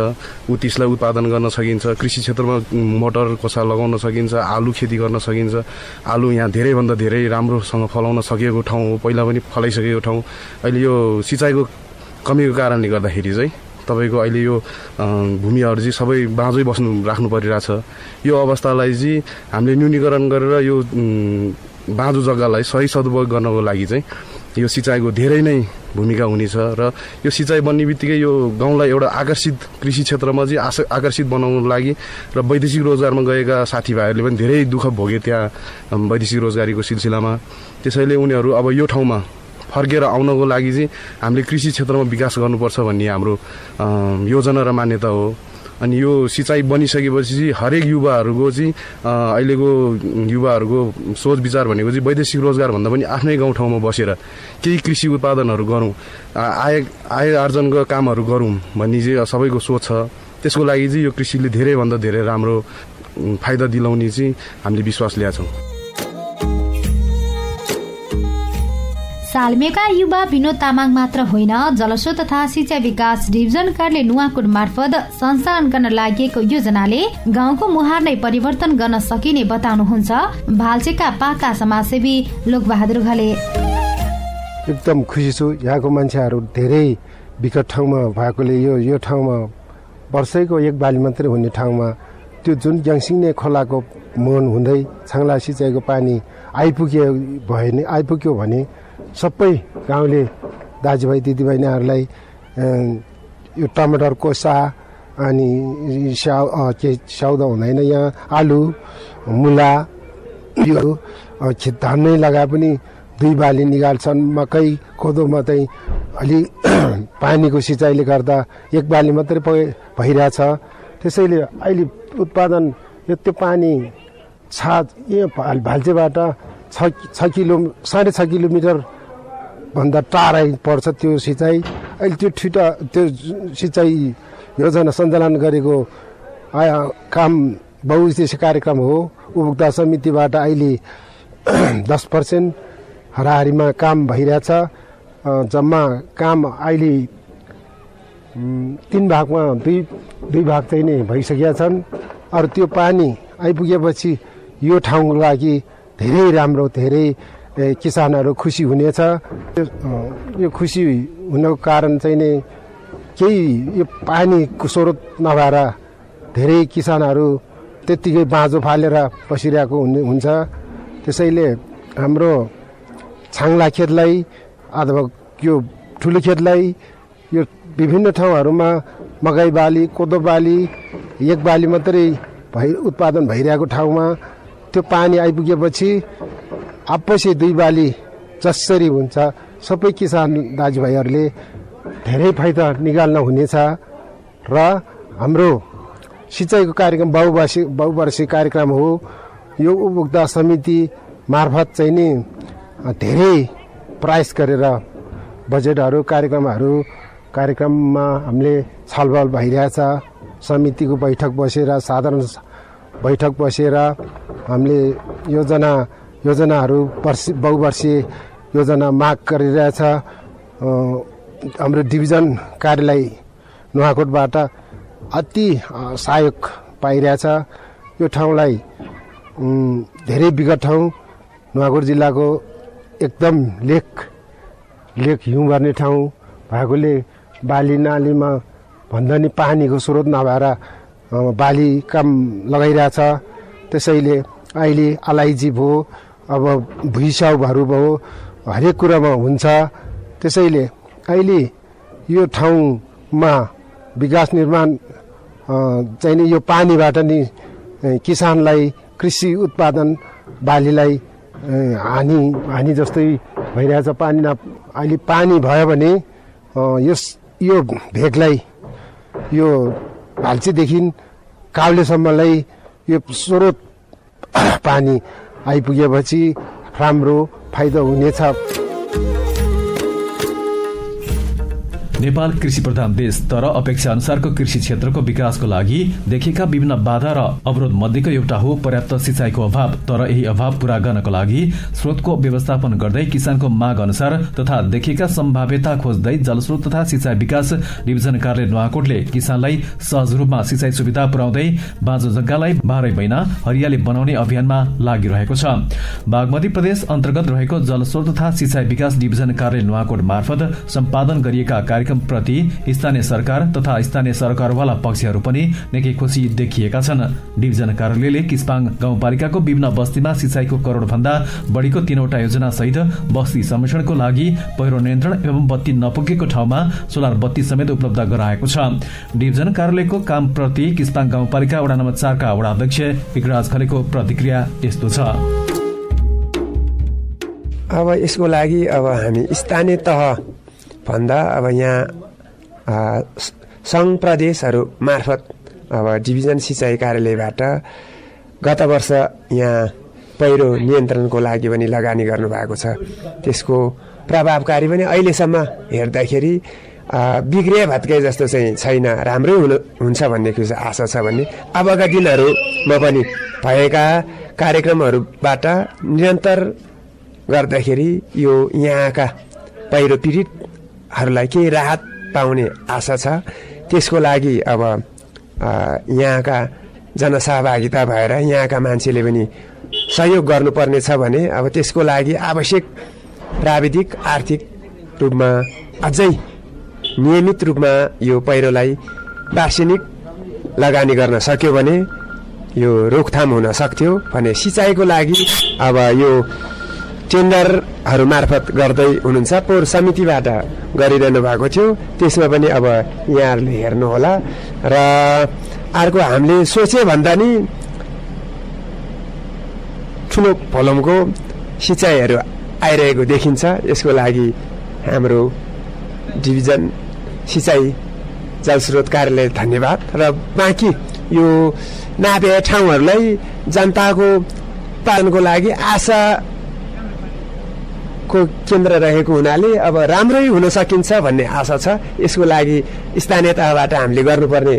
F: त्यसलाई उत्पादन गर्न सकिन्छ। कृषि क्षेत्रमा मटर कोसा लगाउन सकिन्छ। आलु खेती गर्न सकिन्छ। आलु यहाँ धेरैभन्दा धेरै राम्रोसँग फलाउन सकिएको ठाउँ हो, पहिला पनि फलाइसकेको ठाउँ। अहिले यो सिँचाइको कमीको कारणले गर्दाखेरि चाहिँ तपाईँको अहिले यो भूमिहरू चाहिँ सबै बाँझै राख्नु परिरहेछ। यो अवस्थालाई चाहिँ हामीले न्यूनीकरण गरेर यो बाँझो जग्गालाई सही सदुपयोग गर्नको लागि चाहिँ यो सिँचाइको धेरै नै भूमिका हुनेछ र यो सिँचाइ बन्ने बित्तिकै यो गाउँलाई एउटा आकर्षित कृषि क्षेत्रमा चाहिँ आकर्षित बनाउनको लागि र वैदेशिक रोजगारमा गएका साथीभाइहरूले पनि धेरै दुःख भोगे त्यहाँ वैदेशिक रोजगारीको सिलसिलामा। त्यसैले उनीहरू अब यो ठाउँमा फर्केर आउनको लागि चाहिँ हामीले कृषि क्षेत्रमा विकास गर्नुपर्छ भन्ने हाम्रो योजना र मान्यता हो। अनि यो सिँचाइ बनिसकेपछि हरेक युवाहरूको चाहिँ अहिलेको युवाहरूको सोच विचार भनेको चाहिँ वैदेशिक रोजगार भन्दा पनि आफ्नै गाउँठाउँमा बसेर केही कृषि उत्पादनहरू गरौँ, आय आर्जनको कामहरू गरौँ भन्ने चाहिँ सबैको सोच छ। त्यसको लागि चाहिँ यो कृषिले धेरैभन्दा धेरै राम्रो फाइदा दिलाउने चाहिँ हामीले विश्वास ल्याएको छौँ।
A: सालमेका युवा विनोद तामाङ मात्र होइन, जलस्रोत तथा सिंचाइ विकास डिभिजन कार्यालय नुवाकोट मार्फत सञ्चालन गर्न लागि योजनाले गाउँको मुहार नै परिवर्तन गर्न सकिने बताउनुहुन्छ भाल्चेका पाका समाजसेवी लोकबहादुर घले।
M: एकदम खुसी छु। यहाँको मान्छेहरू धेरै विकट ठाउँमा भएकोले यो ठाउँमा वर्षैको एक बाली मात्रै हुने ठाउँमा त्यो जुन ज्याङसिङने खोलाको मुहान हुँदै छाङ्ला सिँचाइको पानी आइपुग्यो भने सबै गाउँले दाजुभाइ दिदीबहिनीहरूलाई यो टमाटरको अनि स्याउदा हुँदैन, यहाँ आलु मुला यो खेत धान नै लगाए पनि 2 बाली निकाल्छन्। मकै कोदोमा चाहिँ अलि पानीको सिँचाइले गर्दा 1 बाली मात्रै भइरहेछ। त्यसैले अहिले उत्पादन त्यो पानी यहाँ भाल्चेबाट 6.5 किलोमिटर भन्दा टाढै पर्छ त्यो सिँचाइ। अहिले त्यो सिँचाइ योजना सञ्चालन गरेको काम बहुउद्देश्य कार्यक्रम हो। उपभोक्ता समितिबाट अहिले 10% हाराहारीमा काम भइरहेछ। जम्मा काम अहिले 3 भागमा 2 भाग चाहिँ नै भइसकेका छन्। अरू त्यो पानी आइपुगेपछि यो ठाउँको लागि धेरै राम्रो, धेरै किसानहरू खुसी हुनेछ। यो खुसी हुनको कारण चाहिँ नै केही यो पानीको स्रोत नभएर धेरै किसानहरू त्यत्तिकै बाँझो फालेर बसिरहेको हुन्छ। त्यसैले हाम्रो छाङ्ला खेतलाई अथवा यो ठुलो खेतलाई यो विभिन्न ठाउँहरूमा मकै बाली कोदो बाली 1 बाली मात्रै उत्पादन भइरहेको ठाउँमा त्यो पानी आइपुगेपछि आपसै 2 बाली जसरी हुन्छ सबै किसान दाजुभाइहरूले धेरै फाइदा निकाल्न हुनेछ। र हाम्रो सिँचाइको कार्यक्रम बहुवर्षीय कार्यक्रम हो। यो उपभोक्ता समिति मार्फत चाहिँ नि धेरै प्रयास गरेर बजेटहरू कार्यक्रममा हामीले छलफल भइरहेछ। समितिको बैठक बसेर साधारण बैठक बसेर हामीले योजनाहरू बहुवर्षीय योजना माग गरिरहेछ। हाम्रो डिभिजन कार्यालय नुवाकोटबाट अति सहयोग पाइरहेछ। यो ठाउँलाई धेरै विकट ठाउँ नुवाकोट जिल्लाको एकदम लेक हिउँ गर्ने ठाउँ भएकोले बाली नालीमा भन्दा नि पानीको स्रोत नभएर बाली काम लगाइरहेछ। त्यसैले अहिले अलैँची भयो, अब भुइँस्याउहरू भयो, हरेक कुरामा हुन्छ। त्यसैले अहिले यो ठाउँमा विकास निर्माण चाहिँ यो पानीबाट नि किसानलाई कृषि उत्पादन बालीलाई हानि जस्तै भइरहेछ। अहिले पानी भयो भने यो भेगलाई यो भाल्चेदेखि काभ्लेसम्मलाई यो स्रोत पानी आइपुगेपछि राम्रो फाइदा हुनेछ।
G: नेपाल कृषि प्रधान देश, तर अपेक्षा अनुसारको कृषि क्षेत्रको विकासको लागि देखिएका विभिन्न बाधा र अवरोध मध्येको एउटा हो पर्याप्त सिँचाइको अभाव। तर यही अभाव पूरा गर्नको लागि स्रोतको व्यवस्थापन गर्दै किसानको माग अनुसार तथा देखिएका सम्भाव्यता खोज्दै जलस्रोत तथा सिँचाइ विकास डिभिजन कार्यालय नुवाकोटले किसानलाई सहज रूपमा सिँचाइ सुविधा पुर्याउँदै बाँझो जग्गालाई 12 महिना हरियाली बनाउने अभियानमा लागिरहेको छ। बागमती प्रदेश अन्तर्गत रहेको जलस्रोत तथा सिँचाइ विकास डिभिजन कार्यालय नुवाकोट मार्फत सम्पादन गरिएका कार्यक्रमप्रति स्थानीय सरकार तथा स्थानीय सरकारवाला पक्षहरू पनि निकै खुसी देखिएका छन्। डिभिजन कार्यालयले किस्पाङ गाउँपालिकाको विभिन्न बस्तीमा सिंचाईको करोडभन्दा बढीको 3वटा योजना सहित बस्ती संरक्षणको लागि पहिरो नियन्त्रण एवं बत्ती नपुगेको ठाउँमा सोलर बत्ती समेत उपलब्ध गराएको छ। डिभिजन कार्यालयको कामप्रति किस्पाङ गाउँपालिका वडा नम्बर 4 का वडा अध्यक्ष विकराज खलेको प्रतिक्रिया यस्तो छ।
N: अब यसको लागि अब हामी स्थानीय तह भन्दा अब यहाँ सङ्घ प्रदेशहरू मार्फत अब डिभिजन सिँचाइ कार्यालयबाट गत वर्ष यहाँ पहिरो नियन्त्रणको लागि पनि लगानी गर्नुभएको छ। त्यसको प्रभावकारी पनि अहिलेसम्म हेर्दाखेरि बिग्रिए भत्कै जस्तो चाहिँ छैन, राम्रै हुन्छ भन्ने आशा छ भन्ने। अबका दिनहरूमा पनि भएका कार्यक्रमहरूबाट निरन्तर गर्दाखेरि यो यहाँका पहिरो पीडितहरूलाई केही राहत पाउने आशा छ। त्यसको लागि अब यहाँका जनसहभागिता भएर यहाँका मान्छेले पनि सहयोग गर्नुपर्नेछ भने अब त्यसको लागि आवश्यक प्राविधिक आर्थिक रूपमा अझै नियमित रूपमा यो पहिरोलाई वार्षिक लगानी गर्न सक्यो भने यो रोकथाम हुन सक्थ्यो भने सिँचाइको लागि अब यो टेन्डरहरू मार्फत गर्दै हुनुहुन्छ। पोहोर समितिबाट गरिरहनु भएको थियो, त्यसमा पनि अब यहाँहरूले हेर्नुहोला। र अर्को हामीले सोचे भन्दा नि ठुलो भोलुमको सिँचाइहरू आइरहेको देखिन्छ। यसको लागि हाम्रो डिभिजन सिँचाइ जलस्रोत कार्यालय धन्यवाद। र बाँकी यो नाभ्या ठाउँहरूलाई जनताको पालनको लागि आशा को केन्द्र रहेको हुनाले अब राम्रै हुन सकिन्छ भन्ने आशा छ। यसको लागि स्थानीय तहबाट हामीले गर्नुपर्ने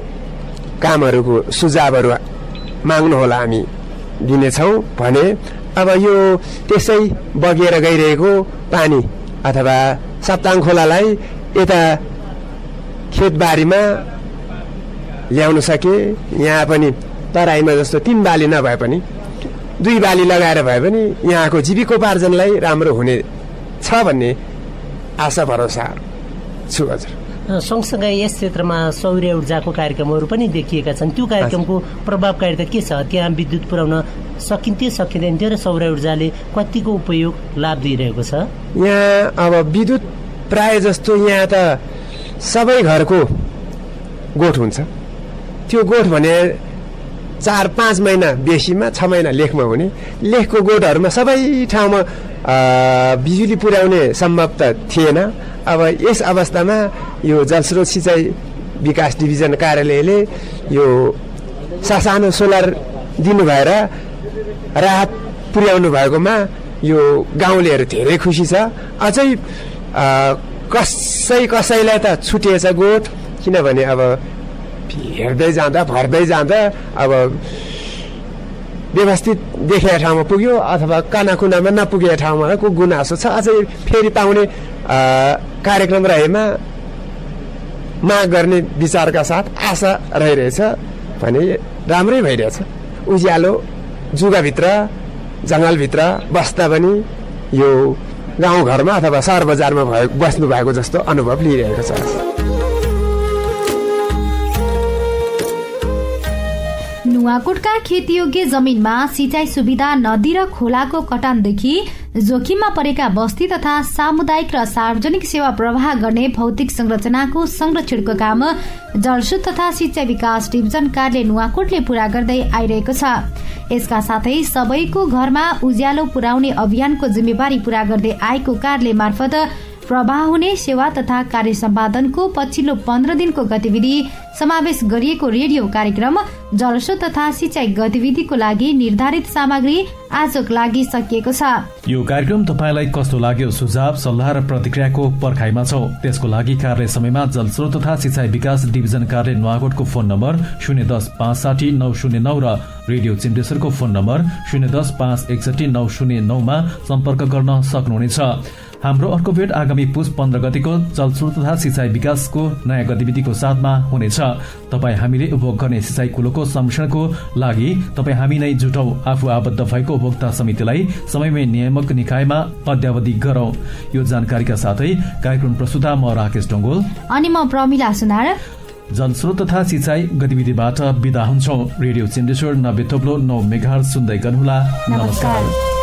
N: कामहरूको सुझावहरू माग्नुहोला, हामी दिनेछौँ भने अब यो त्यसै बगेर गइरहेको पानी अथवा सप्ताङ खोलालाई यता खेतबारीमा ल्याउन सके, यहाँ पनि तराईमा जस्तो 3 बाली नभए पनि 2 बाली लगाएर भए पनि यहाँको जीविकोपार्जनलाई राम्रो हुने छ भन्ने आशा भरोसा छु। हजुर,
L: सँगसँगै यस क्षेत्रमा सौर्य ऊर्जाको कार्यक्रमहरू पनि देखिएका छन्। त्यो कार्यक्रमको प्रभावकारिता के छ? त्यहाँ विद्युत पुर्याउन सकिन्थ्यो सकिँदैन र सौर्य ऊर्जाले कतिको उपयोग लाभ दिइरहेको छ?
N: यहाँ अब विद्युत प्राय जस्तो यहाँ त सबै घरको गोठ हुन्छ। त्यो गोठ भने 4-5 महिना बेसीमा 6 महिना लेखमा हुने, लेखको गोठहरूमा सबै ठाउँमा बिजुली पुर्याउने सम्भव त थिएन। अब यस अवस्थामा यो जलस्रोत सिँचाइ विकास डिभिजन कार्यालयले यो सानो सोलर दिनु भएर राहत पुर्याउनु भएकोमा यो गाउँलेहरू धेरै खुसी छ। अझै कसैलाई त छुटिएछ गोठ, किनभने अब हेर्दै जाँदा भर्दै जाँदा अब व्यवस्थित देखेका ठाउँमा पुग्यो अथवा कुनामा नपुगेका ठाउँमा को गुनासो छ। अझै फेरि पाउने कार्यक्रम रहेमा माग गर्ने विचारका साथ आशा रहिरहेछ भने राम्रै भइरहेछ। उज्यालो जुगाभित्र जङ्गलभित्र बस्दा पनि यो गाउँघरमा अथवा सहर बजारमा बस्नु भएको जस्तो अनुभव लिइरहेको छ।
A: नुवाकोटका खेतीयोग्य जमिनमा सिंचाई सुविधा नदी र खोलाको कटानदेखि जोखिममा परेका बस्ती तथा सामुदायिक र सार्वजनिक सेवा प्रवाह गर्ने भौतिक संरचनाको संरक्षणको काम जलस्रोत तथा सिंचाई विकास डिभिजन कार्यालय नुवाकोटले पूरा गर्दै आइरहेको छ। यसका साथै सबैको घरमा उज्यालो पुर्याउने अभियानको जिम्मेवारी पूरा गर्दै आएको कार्यालय मार्फत प्रवाह हुने सेवा तथा कार्य सम्पादनको पछिल्लो 15 दिनको गतिविधि समावेश गरिएको रेडियो कार्यक्रम जलस्रोत तथा सिंचाई गतिविधिको लागि निर्धारित सामग्री आजको लागि सकिएको छ।
G: यो कार्यक्रम तपाईलाई कस्तो लाग्यो? सुझाव सल्लाह र प्रतिक्रियाको पर्खाइमा छौ। त्यसको लागि कार्य समयमा जलस्रोत तथा सिंचाई विकास डिभिजन कार्यालय नुवाकोटको फोन नम्बर 010-560-909 र रेडियो चिन्तेश्वरको फोन नम्बर 010-561-909 मा सम्पर्क गर्न सक्नुहुनेछ। हाम्रो अर्को भेट आगामी पुस 15 गतिको जलस्रोत तथा सिंचाई विकासको नयाँ गतिविधिको साथमा हुनेछ। तपाईँ हामीले उपभोग गर्ने सिंचाई कुलोको संरक्षणको लागि तपाईँ हामी नै जुटौं, आफू आबद्ध भएको उपभोक्ता समितिलाई समयमै नियामक निकायमा अद्यावधि गरौं। यो जानकारीका साथै कार्यक्रम प्रस्तुता म राकेश डोंगोल
A: अनि म प्रमिला सुनार
G: जलस्रोत तथा सिंचाई गतिविधिबाट बिदा हुन्छौं। रेडियो सिन्डेश्वर 90.9 मेगाहर्ज सुन्दै गर्नुहोला। नमस्कार।